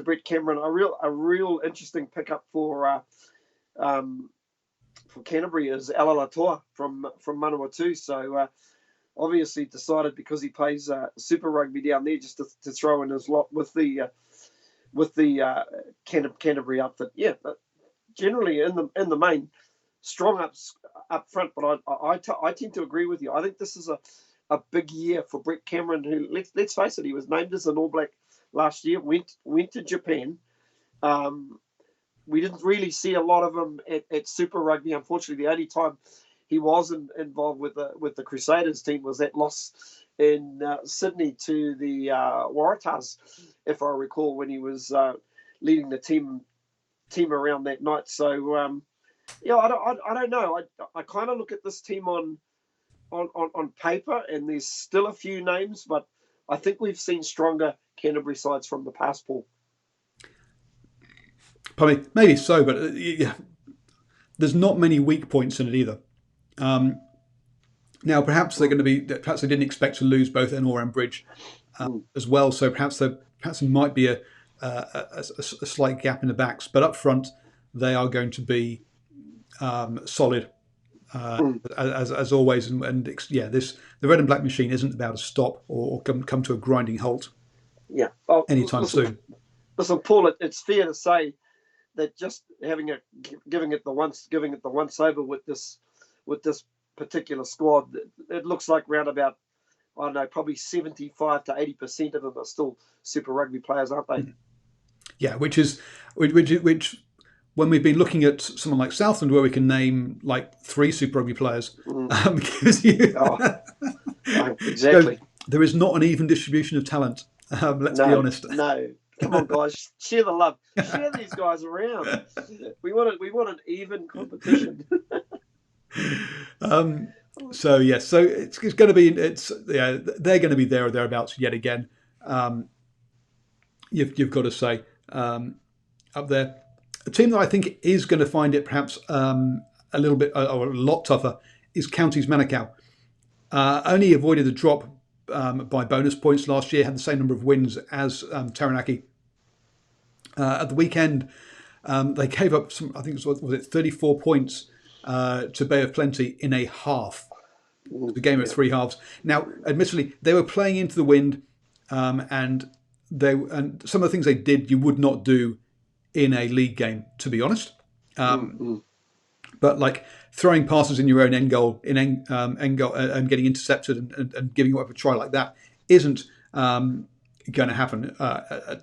Brett Cameron, a real interesting pickup for Canterbury is Alalatoa from Manawatu. So obviously decided because he plays Super Rugby down there just to throw in his lot with the Canterbury outfit. Yeah, but generally in the main, strong up front. But I tend to agree with you. I think this is a big year for Brett Cameron, who let's face it, he was named as an All Black last year. Went to Japan. We didn't really see a lot of him at Super Rugby. Unfortunately, the only time he wasn't involved with the Crusaders team was that loss in Sydney to the Waratahs, if I recall, when he was leading the team around that night. So yeah, I don't know. I kind of look at this team on paper, and there's still a few names, but I think we've seen stronger Canterbury sides from the past, Paul. Probably, maybe so, but there's not many weak points in it either. Now, perhaps they didn't expect to lose both Enor and Bridge as well, so perhaps there might be a slight gap in the backs, but up front they are going to be solid as always. And the red and black machine isn't about to stop or come to a grinding halt. Yeah, anytime soon. Listen, Paul, it's fair to say that just giving it the once over with this particular squad, it looks like round about, I don't know, probably 75 to 80% of them are still Super Rugby players, aren't they? Yeah, which when we've been looking at someone like Southland, where we can name like 3 Super Rugby players, because exactly, so there is not an even distribution of talent. Let's be honest. No. Come on, guys, share the love. Share these guys around. We want an even competition. So yes, so it's going to be they're going to be there or thereabouts yet again. You've got to say up there, a team that I think is going to find it perhaps a little bit or a lot tougher is Counties Manukau. Only avoided the drop by bonus points last year, had the same number of wins as Taranaki. At the weekend, they gave up I think was it 34 points to Bay of Plenty in a half. The game of 3 halves. Now, admittedly, they were playing into the wind, and some of the things they did you would not do in a league game, to be honest. But like throwing passes in your own end goal, end goal, and getting intercepted and giving up a try like that isn't going to happen.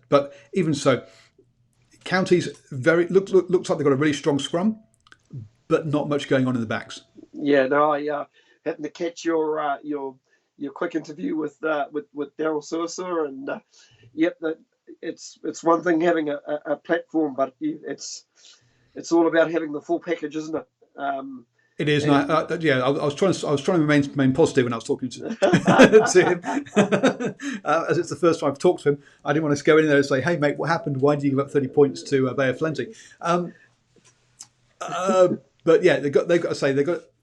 But even so, Counties looks like they've got a really strong scrum, but not much going on in the backs. Yeah, no, I happened to catch your quick interview with Daryl Suasa, and it's one thing having a platform, but it's all about having the full package, isn't it? It is. I was trying to remain positive when I was talking to him, as it's the first time I've talked to him. I didn't want to go in there and say, "Hey, mate, what happened? Why did you give up 30 points to Bay of Plenty?" But yeah, they got to say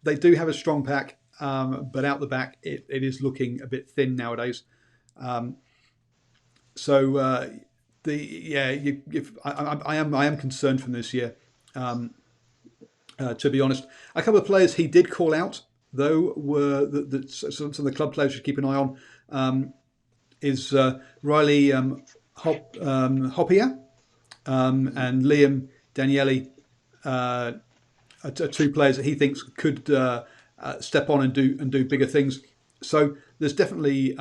they do have a strong pack, but out the back it is looking a bit thin nowadays. I am concerned from this year. To be honest, a couple of players he did call out though were some of the club players you should keep an eye on. Is Riley Hopia and Liam Daniele. Are 2 players that he thinks could step on and do bigger things. So there's definitely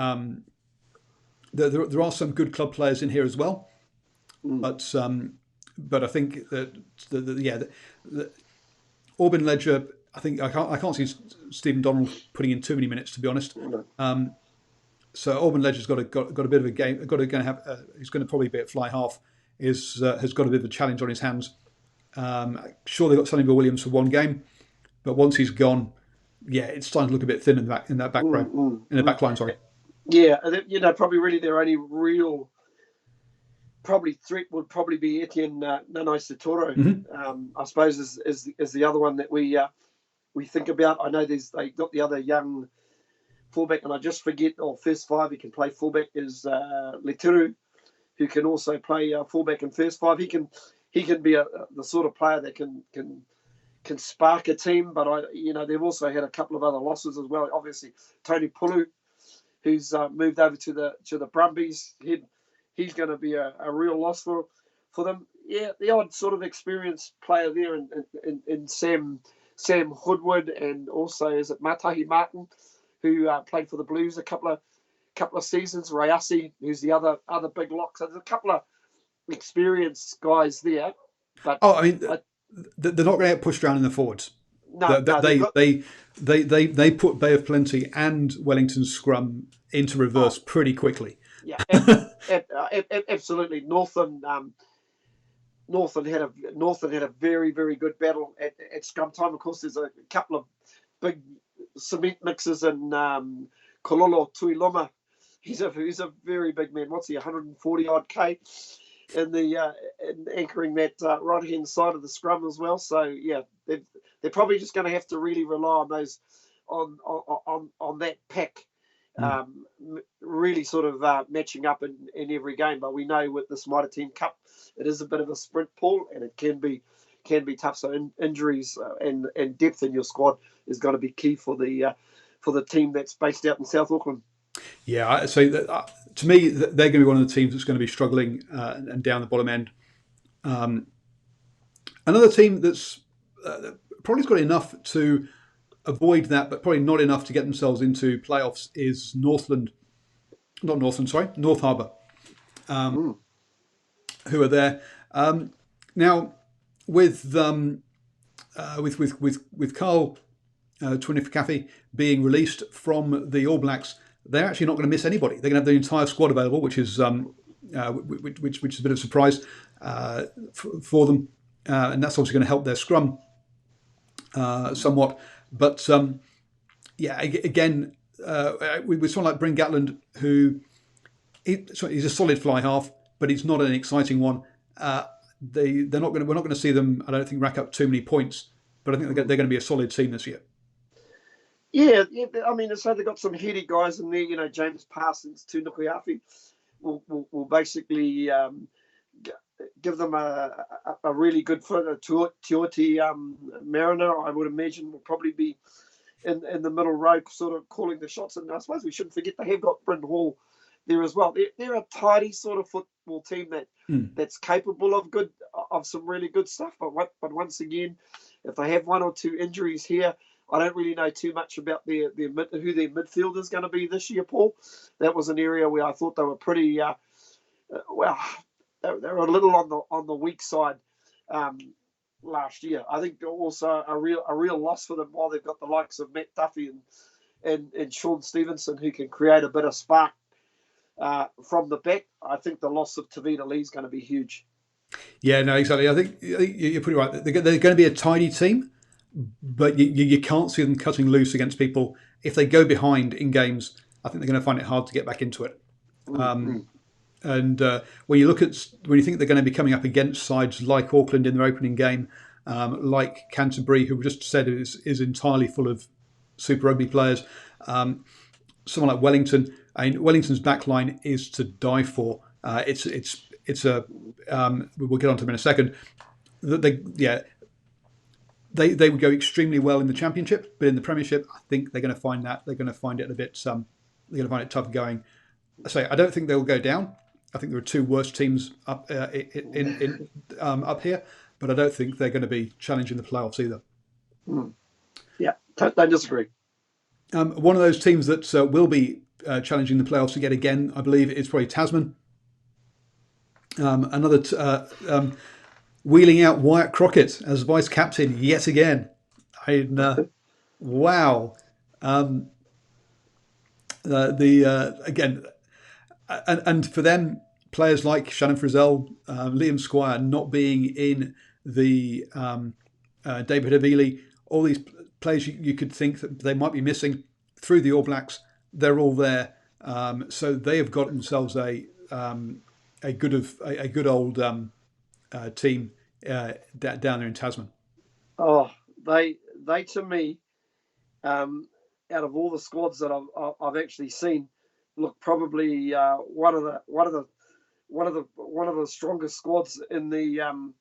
there are some good club players in here as well. But I think that the Auburn Ledger. I think I can't see Stephen Donald putting in too many minutes, to be honest. So Auburn Ledger's got a bit of a game. He's going to probably be at fly half. Has got a bit of a challenge on his hands. Sure, they got Sonny Bill Williams for one game, but once he's gone, yeah, it's starting to look a bit thin in that back row, in the back line. Sorry. Yeah, probably really their only real probably threat would probably be Etienne Nanai Satoro. I suppose is the other one that we think about. I know they got the other young fullback, and I just forget. First five, he can play fullback is Leturu, who can also play fullback in first five. He can be the sort of player that can spark a team. But they've also had a couple of other losses as well. Obviously, Tony Pulu, who's moved over to the Brumbies. He's going to be a real loss for them. Yeah, the odd sort of experienced player there in Sam Hoodwood, and also is it Matahi Martin, who played for the Blues a couple of seasons. Rayasi, who's the other big lock. So there's a couple of experienced guys there. But they're not going to get pushed around in the forwards. No, they put Bay of Plenty and Wellington scrum into reverse pretty quickly. Yeah, absolutely. Northland had a very, very good battle at scrum time. Of course, there's a couple of big cement mixers in Kololo Tuiloma. He's a very big man. What's he? 140 odd K in anchoring that right hand side of the scrum as well. So yeah, they're probably just going to have to really rely on those on that pack. Really sort of matching up in every game. But we know with this Mitre Team Cup, it is a bit of a sprint pool, and it can be tough. So injuries and depth in your squad is going to be key for the team that's based out in South Auckland. Yeah, so to me, they're going to be one of the teams that's going to be struggling and down the bottom end. Another team that's probably got enough to avoid that, but probably not enough to get themselves into playoffs is North Harbour, who are there now with Carl Twinifakafi being released from the All Blacks. They're actually not going to miss anybody. They're going to have the entire squad available, which is a bit of a surprise for them, and that's obviously going to help their scrum somewhat. But again, with someone like Bryn Gatland, who he's a solid fly half, but he's not an exciting one. We're not going to see them, I don't think, rack up too many points. But I think they're going to be a solid team this year. Yeah. I mean, so they've got some heady guys in there. James Parsons, Tunukuiafi will basically give them a really good foot. Tioti Mariner, I would imagine, will probably be in the middle row, sort of calling the shots. And I suppose we shouldn't forget they have got Bryn Hall there as well. They're a tidy sort of football team that's capable of some really good stuff. But once again, if they have one or two injuries here, I don't really know too much about who their midfield is going to be this year, Paul. That was an area where I thought they were pretty they're a little on the weak side last year. I think also a real loss for them while they've got the likes of Matt Duffy and Sean Stevenson, who can create a bit of spark from the back. I think the loss of Tavita Lee is going to be huge. Yeah, no, exactly. I think you're pretty right. They're going to be a tidy team, but you can't see them cutting loose against people. If they go behind in games, I think they're going to find it hard to get back into it. And when you think they're going to be coming up against sides like Auckland in their opening game, like Canterbury, who we just said is entirely full of Super Rugby players, someone like Wellington. I mean, Wellington's backline is to die for. It's a we'll get onto them in a second. They would go extremely well in the Championship, but in the Premiership, I think they're going to find it a bit. They're going to find it tough going. I don't think they'll go down. I think there are two worst teams up up here, but I don't think they're going to be challenging the playoffs either. Yeah, don't disagree. One of those teams that will be challenging the playoffs again, I believe, is probably Tasman. Another wheeling out Wyatt Crockett as vice captain yet again. Wow. Again. And for them, players like Shannon Frizzell, Liam Squire not being in David Havili, all these players you could think that they might be missing through the All Blacks, they're all there. So they have got themselves a good old team down there in Tasman. Oh, they to me, out of all the squads that I've actually seen, look probably one of the strongest squads in the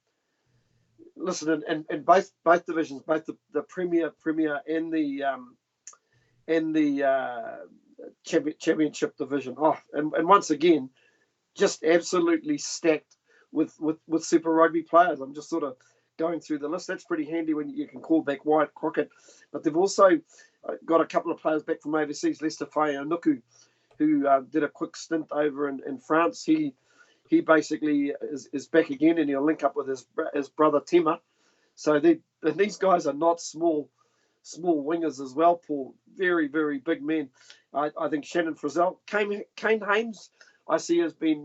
listen in both divisions, both the Premier and the championship division. Oh, and once again, just absolutely stacked with Super Rugby players. I'm just sort of going through the list. That's pretty handy when you can call back Wyatt Crockett. But they've also got a couple of players back from overseas. Lester Fayanuku, who did a quick stint over in France. He basically is back again, and he'll link up with his brother Tema. So these guys are not small wingers as well, Paul. Very, very big men. I think Shannon Frizzell, Kane Hames, I see has been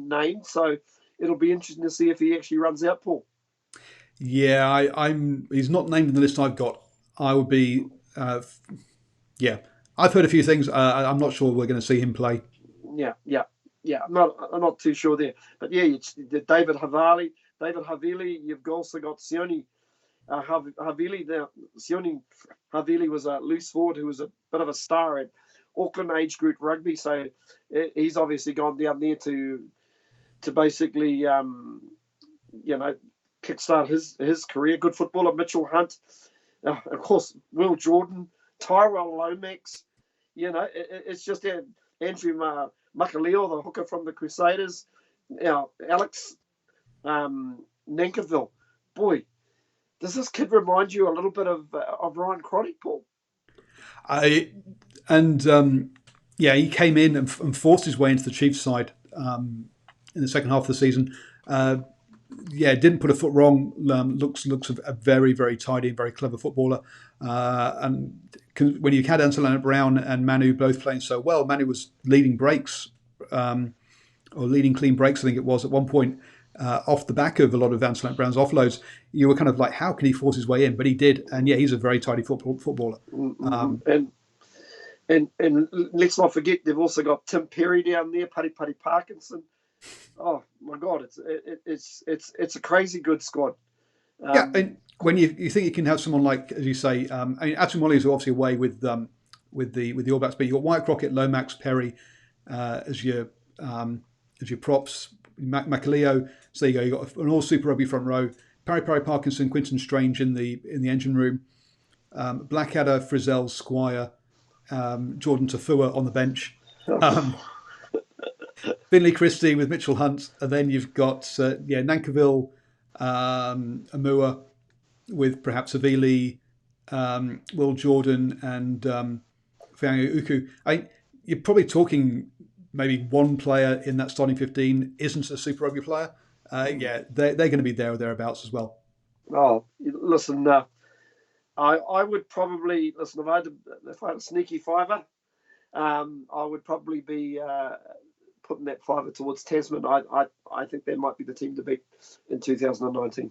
named. So it'll be interesting to see if he actually runs out, Paul. Yeah, he's not named in the list I've got. I would be, yeah. I've heard a few things. I'm not sure we're going to see him play. Yeah. I'm not too sure there, but yeah, it's David Havili. You've also got Sione Havili. Sione Havili was a loose forward who was a bit of a star at Auckland age group rugby. So he's obviously gone down there to basically kickstart his career. Good footballer, Mitchell Hunt, of course, Will Jordan, Tyrell Lomax. It's just Andrew Makaleo, the hooker from the Crusaders. Alex Nankiville. Boy, does this kid remind you a little bit of Ryan Crotty, Paul? He came in and forced his way into the Chiefs side in the second half of the season. Didn't put a foot wrong. Looks a very, very tidy, very clever footballer. And when you had Ansel Brown and Manu both playing so well, Manu was leading breaks or leading clean breaks, I think it was at one point, off the back of a lot of Ansel Brown's offloads. You were kind of like, how can he force his way in? But he did, and yeah, he's a very tidy footballer. And let's not forget, they've also got Tim Perry down there, Paddy Parkinson. Oh my God, it's a crazy good squad. And when you think you can have someone like, as you say, Atumoli is obviously away with the All Blacks, but you got Wyatt Crockett, Lomax, Perry as your props. Makaleo, so you got an all Super Rugby front row. Parry Parkinson, Quinton Strange in the engine room. Blackadder, Frizzell, Squire, Jordan Tafua on the bench. Finley Christie with Mitchell Hunt, and then you've got Nankiville, Amua with perhaps Havili, Will Jordan, and Fiangu Uku. You're probably talking maybe one player in that starting 15 isn't a Super Rugby player. They're going to be there or thereabouts as well. Oh, listen, I would probably listen if I had a sneaky fiver, I would probably be putting that fiver towards Tasman. I think they might be the team to beat in 2019.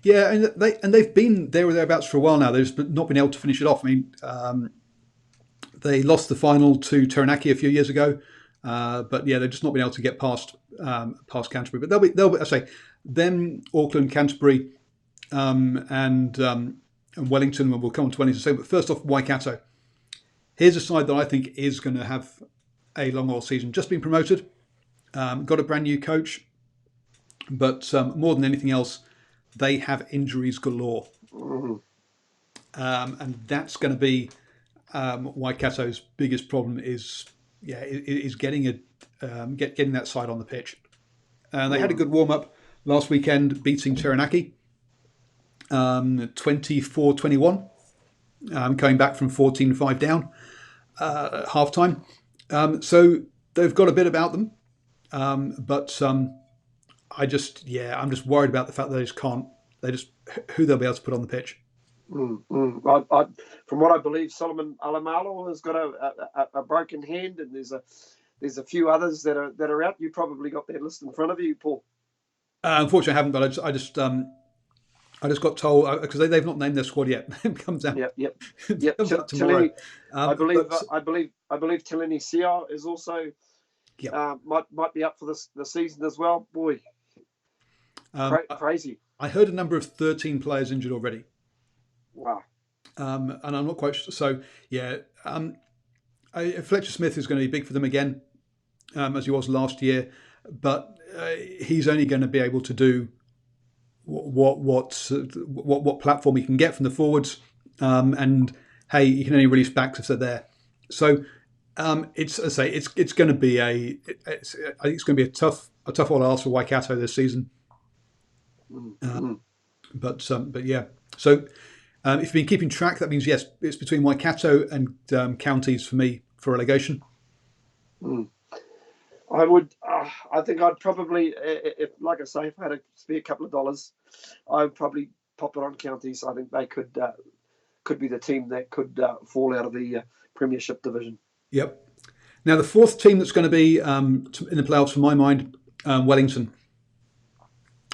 Yeah, and they've been there or thereabouts for a while now. They've just not been able to finish it off. I mean, they lost the final to Taranaki a few years ago, but yeah, they've just not been able to get past Canterbury. But they'll be. I say, them Auckland, Canterbury, and Wellington. We'll come on to Wellington soon. But first off, Waikato. Here's a side that I think is going to have a long old season. Just been promoted, got a brand new coach, but more than anything else, they have injuries galore, and that's going to be Waikato's biggest problem. Is getting getting that side on the pitch. And they had a good warm up last weekend, beating Taranaki 24-21, coming back from 14-5 down at half time. So they've got a bit about them, but I'm just worried about the fact that who they'll be able to put on the pitch. From what I believe, Solomon Alamalo has got a broken hand, and there's a few others that are out. You probably got that list in front of you, Paul. Unfortunately, I haven't, but I just got told because they've not named their squad yet. It comes out. Yep. It comes out tomorrow. I believe But Tilini Sia is also yeah, might be up for the season as well. Boy, um, crazy! I heard a number of 13 players injured already, Wow. and I'm not quite sure. So yeah, Fletcher Smith is going to be big for them again, as he was last year, but he's only going to be able to do what platform he can get from the forwards, and hey, you can only release backs if they're there. So it's as I say, it's going to be I think it's going to be a tough old ask for Waikato this season. Mm-hmm. But yeah, so if you've been keeping track, that means yes, it's between Waikato and counties for me for relegation. Mm. I would. I think I'd probably, if like I say, if I had to spare a couple of dollars, I would probably pop it on counties. I think they could be the team that could fall out of the Premiership division. Yep. Now the fourth team that's going to be in the playoffs, for my mind, Wellington,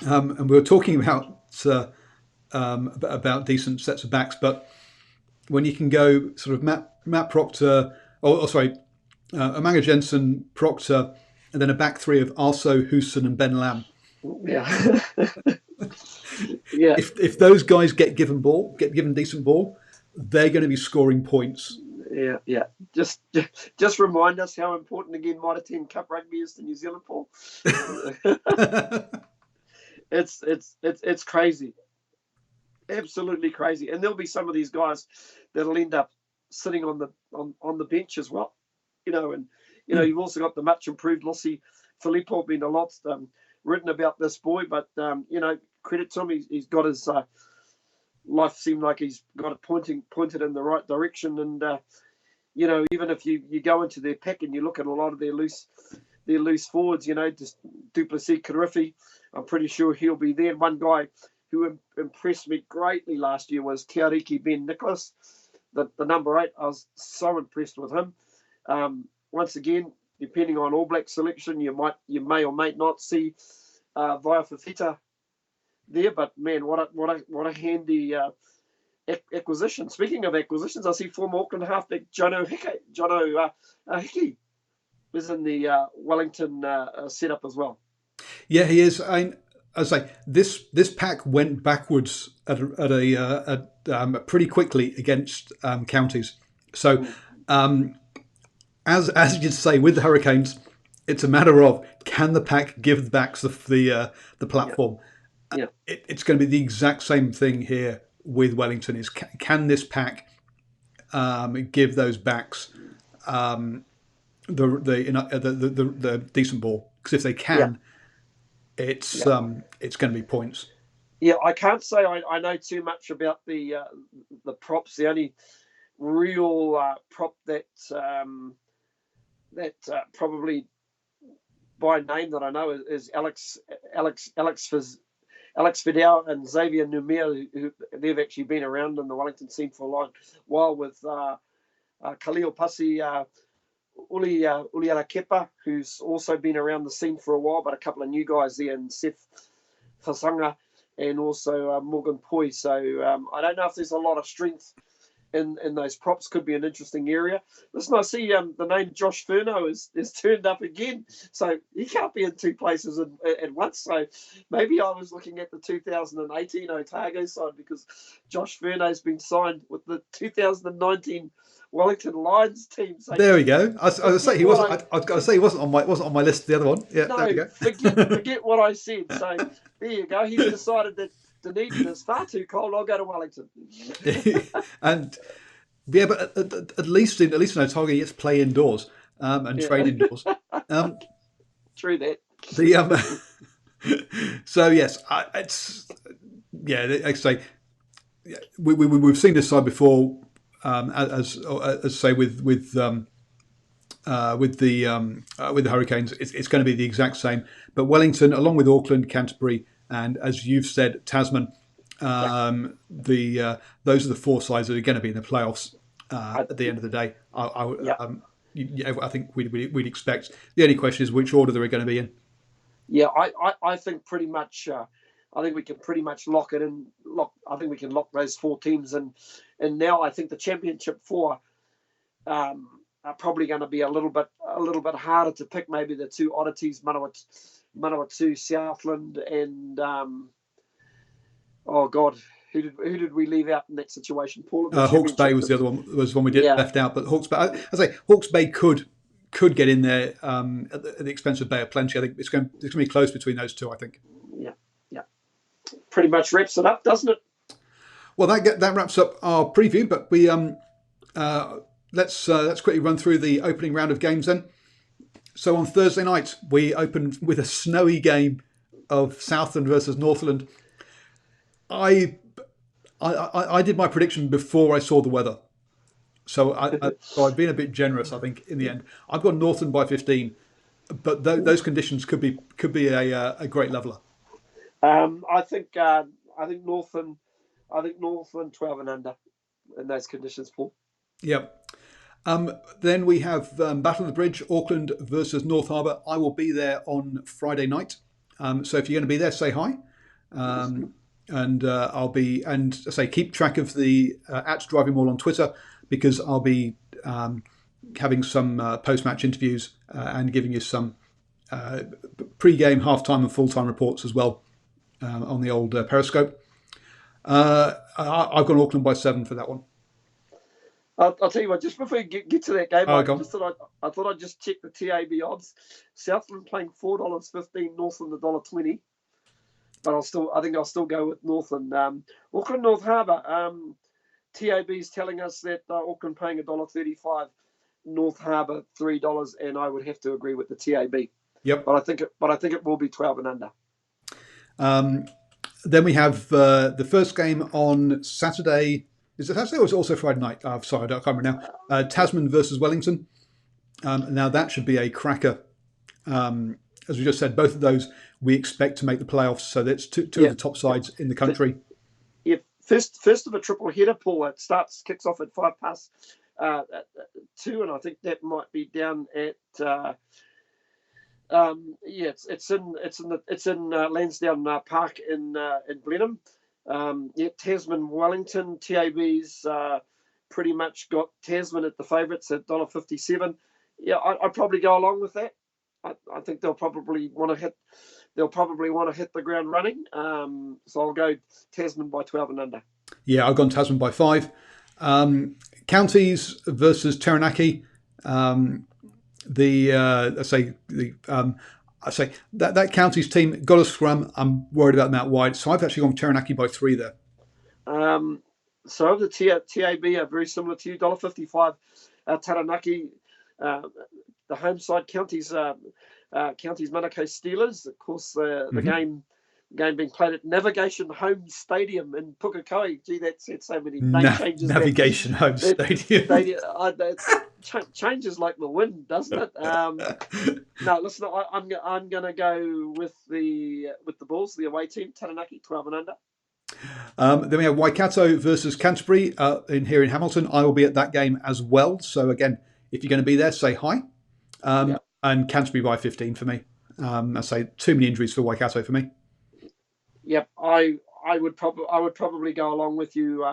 and we were talking about decent sets of backs, but when you can go sort of Matt Proctor, Amanga Jensen, Proctor, and then a back three of Arso, Houston, and Ben Lam. Yeah. Yeah. If those guys get given decent ball, they're going to be scoring points. Yeah. Just remind us how important again Mitre 10 Cup rugby is to New Zealand, Paul. It's crazy, absolutely crazy, and there'll be some of these guys that'll end up sitting on the bench as well, and you've also got the much improved Lossi Filippo. Been a lot written about this boy, but credit to him, he's got his life seemed like he's got it pointed in the right direction, and even if you go into their pack and you look at a lot of their loose forwards, just Duplessis, Karifi, I'm pretty sure he'll be there. One guy who impressed me greatly last year was Tiariki Ben Nicholas, the number 8. I was so impressed with him. Once again, depending on All Black selection, you may or may not see Via Fafita there, but man, what a handy acquisition. Speaking of acquisitions, I see former Auckland halfback Jono Hickey is in the Wellington setup as well. Yeah, he is. I say this pack went backwards at pretty quickly against counties. So, as you say, with the Hurricanes, it's a matter of can the pack give the backs the platform. Yeah. It's going to be the exact same thing here with Wellington. Is can this pack give those backs the decent ball? Because if they can. It's going to be points. Yeah, I can't say I know too much about the props. The only real prop that probably by name that I know is Alex Fidel and Xavier Numir, who they've actually been around in the Wellington scene for a while with Khalil Pasi. Uli Arakepa, who's also been around the scene for a while, but a couple of new guys there, and Seth Fasanga and also Morgan Poi. So I don't know if there's a lot of strength in those props. Could be an interesting area. Listen, I see the name Josh Furno is turned up again, so he can't be in two places at once. So maybe I was looking at the 2018 Otago side because Josh Furno's been signed with the 2019 Wellington Lions team. So there we go. I was going to say he wasn't. I was going to say he wasn't on my list. The other one. Yeah. No, there we go. forget what I said. So there you go. He's decided that Dunedin is far too cold. I'll go to Wellington. And yeah, but at least in Otago, he gets to play indoors and train indoors. True that. So yes, it's like I say, we've seen this side before. As say with the Hurricanes, it's going to be the exact same. But Wellington, along with Auckland, Canterbury, and as you've said, Tasman, those are the four sides that are going to be in the playoffs at the end of the day. I think we'd expect. The only question is which order they're going to be in. Yeah, I think pretty much I think we can pretty much lock it in. I think we can lock those 4 teams in. And now I think the Championship 4 are probably going to be a little bit harder to pick. Maybe the 2 oddities, Manawatu, Southland, and oh God, who did we leave out in that situation? Paul. Hawke's Bay was the other one. Was one we did left out. But Hawke's Bay, I say Hawke's Bay could get in there at the expense of Bay of Plenty. I think it's going to be close between those 2. I think. Yeah. Pretty much wraps it up, doesn't it? Well, that wraps up our preview. But we let's quickly run through the opening round of games then. So on Thursday night we opened with a snowy game of Southland versus Northland. I did my prediction before I saw the weather, so I've been a bit generous. I think in the end I've got Northland by 15, but those conditions could be a great leveler. I think Northland 12 and under in those conditions, Paul. Yep. Then we have Battle of the Bridge, Auckland versus North Harbour. I will be there on Friday night, so if you're going to be there, say hi. And I'll be, and say, keep track of the at DrivingMaul on Twitter, because I'll be having some post-match interviews and giving you some pre-game, half-time and full-time reports as well on the old Periscope. I've got Auckland by 7 for that one. I'll tell you what, just before you get to that game, I thought I'd just check the TAB odds. Southland playing $4.15, Northland $1.20. But I think I'll still go with Northland. Auckland North Harbour. TAB is telling us that Auckland paying $1.35, North Harbour $3, and I would have to agree with the TAB. Yep. But I think it will be 12 and under. Then we have the first game on Saturday. Is it Saturday or is it also Friday night? Sorry, I can't remember now. Tasman versus Wellington. Now that should be a cracker. As we just said, both of those we expect to make the playoffs. So that's two of the top sides in the country. Yeah, first of a triple header, Paul. It kicks off at 2, and I think that might be down at. It's in Lansdowne Park in Blenheim. Tasman Wellington. TAB's pretty much got Tasman at the favourites at $1.57. Yeah, I'd probably go along with that. I think they'll probably want to hit the ground running. So I'll go Tasman by 12 and under. Yeah, I've gone Tasman by 5. Counties versus Taranaki. I say that Counties team got a scrum. I'm worried about them out wide, so I've actually gone Taranaki by 3 there. So the TAB are very similar to you, $1.55. Taranaki, the home side, Counties Manukau Steelers. Of course, the game being played at Navigation Home Stadium in Pukekohe. Gee, that's had so many name changes. Navigation Home Stadium. Changes like the wind, doesn't it? No, listen, I'm going to go with the Bulls, the away team, Taranaki, 12 and under. Then we have Waikato versus Canterbury here in Hamilton. I will be at that game as well. So again, if you're going to be there, say hi. And Canterbury by 15 for me. I say too many injuries for Waikato for me. Yep, I would probably go along with you,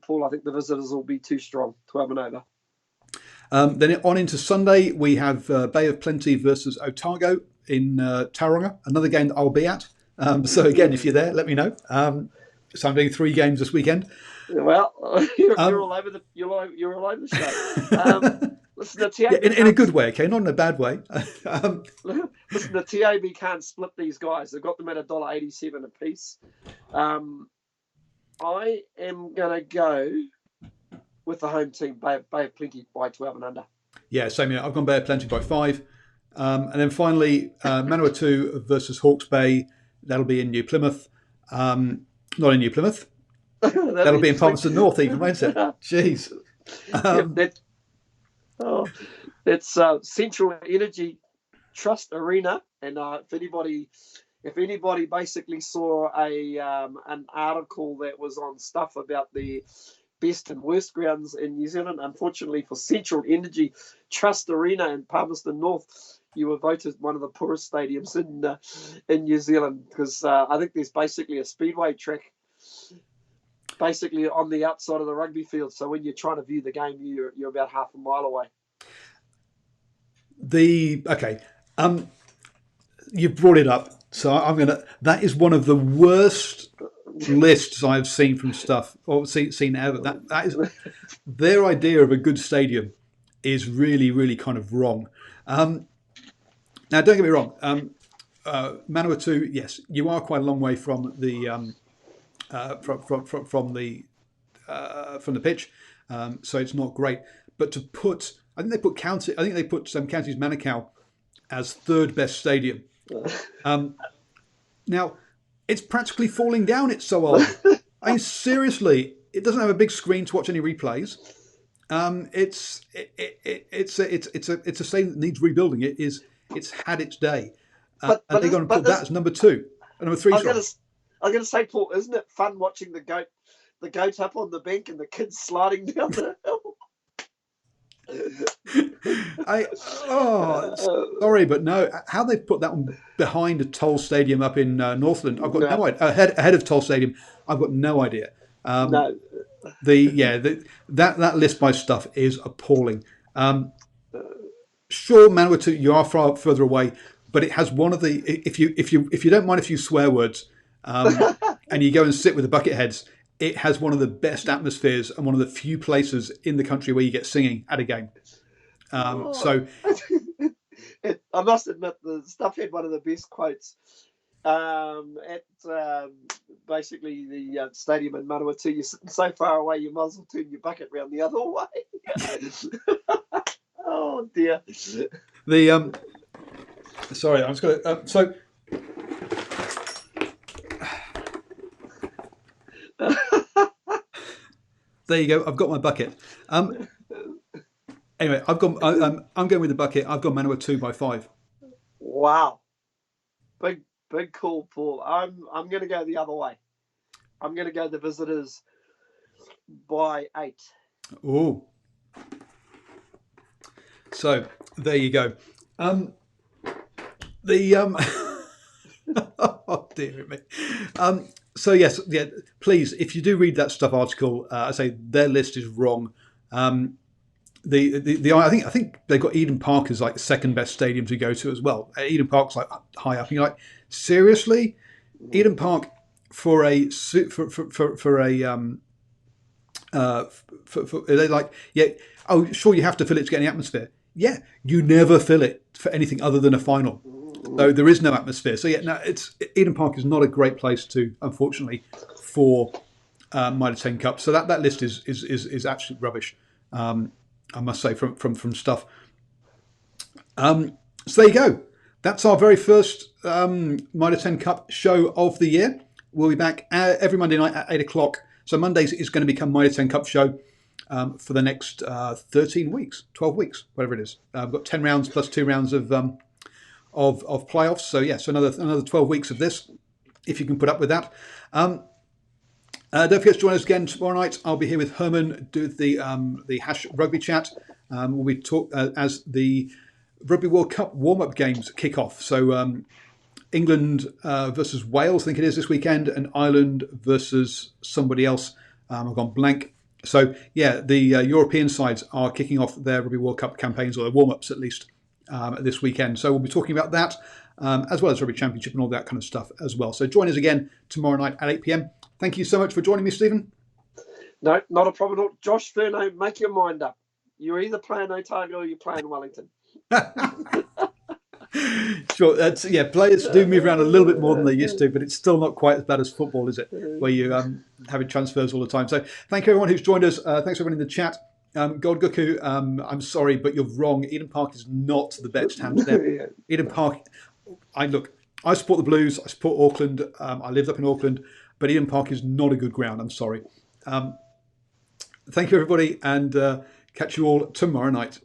Paul. I think the visitors will be too strong, 12 and over. Then on into Sunday, we have Bay of Plenty versus Otago in Tauranga. Another game that I'll be at. So again, if you're there, let me know. So I'm doing 3 games this weekend. Well, you're all over the show. Listen, the TAB in a good way, okay, not in a bad way. Listen, the TAB can't split these guys. They've got them at $1.87 a piece. I am going to go with the home team, Bay of Plenty, by 12 and under. Yeah, same here. I've gone Bay of Plenty by 5. And then finally, Manawatu versus Hawke's Bay. That'll be in New Plymouth. Not in New Plymouth. That'll be in Palmerston North even, won't it? Jeez. It's Central Energy Trust Arena, and if anybody basically saw an article that was on stuff about the best and worst grounds in New Zealand, unfortunately for Central Energy Trust Arena in Palmerston North, you were voted one of the poorest stadiums in New Zealand, because I think there's basically a speedway track basically on the outside of the rugby field. So when you're trying to view the game, you're about half a mile away. You've brought it up, so I'm gonna. That is one of the worst lists I've seen from stuff or seen ever. That is their idea of a good stadium is really, really kind of wrong. Now, don't get me wrong. Manawatu, yes, you are quite a long way from the from the pitch, so it's not great. But to put, I think they put Counties Manukau as third best stadium. Now, it's practically falling down. It's so old. I mean, seriously, it doesn't have a big screen to watch any replays. It's a stadium that needs rebuilding. It's had its day, and they're going to put that as number 2, number 3. I was going to say, Paul, isn't it fun watching the goat up on the bank and the kids sliding down the hill? Sorry, but no. How they've put that one behind a Toll Stadium up in Northland, I've got no idea. Ahead of Toll Stadium, I've got no idea. No. That list by stuff is appalling. Sure, Manawatu, you are far further away, but it has one of the. If you don't mind a few swear words, and you go and sit with the bucket heads, it has one of the best atmospheres and one of the few places in the country where you get singing at a game. So, I must admit, the stuff had one of the best quotes at basically the stadium in Manawatu. You're sitting so far away, you might as well turn your bucket round the other way. Oh dear. Sorry, I'm just going to. So. There you go. I've got my bucket. Anyway, I'm going with the bucket. I've got Manawatu by 5. Wow, big call, Paul. I'm going to go the other way. I'm going to go the Visitors by 8. Oh, so there you go. Oh dear me. So yes, yeah. Please, if you do read that stuff article, I say their list is wrong. I think they've got Eden Park as like the second best stadium to go to as well. Eden Park's like high up, and you're like, seriously, Eden Park for they're like, yeah. Oh, sure, you have to fill it to get any atmosphere. Yeah, you never fill it for anything other than a final. So there is no atmosphere. So yeah, no, Eden Park is not a great place to, unfortunately, for Mitre 10 Cup. So that list is absolute rubbish. I must say from stuff. So there you go. That's our very first Mitre 10 Cup show of the year. We'll be back every Monday night at 8:00. So Mondays is going to become Mitre 10 Cup show for the next 13 weeks, 12 weeks, whatever it is. We've got 10 rounds plus 2 rounds of playoffs. So yes, another 12 weeks of this, if you can put up with that. Don't forget to join us again tomorrow night. I'll be here with Herman, do the Hash Rugby Chat. We'll be as the Rugby World Cup warm-up games kick off. So England versus Wales, I think it is this weekend, and Ireland versus somebody else. I've gone blank. So yeah, the European sides are kicking off their Rugby World Cup campaigns, or their warm-ups at least, this weekend. So we'll be talking about that, as well as Rugby Championship and all that kind of stuff as well. So join us again tomorrow night at 8 p.m. Thank you so much for joining me, Stephen. No, not a problem at all. Josh Furno, make your mind up. You're either playing Otago or you're playing Wellington. Sure, players do move around a little bit more than they used to, but it's still not quite as bad as football, is it? Where you having transfers all the time. So thank you everyone who's joined us. Thanks everyone in the chat. Goldguku, I'm sorry, but you're wrong. Eden Park is not the best hands down. Yeah. Eden Park, I support the Blues. I support Auckland. I lived up in Auckland, but Eden Park is not a good ground. I'm sorry. Thank you everybody, and catch you all tomorrow night.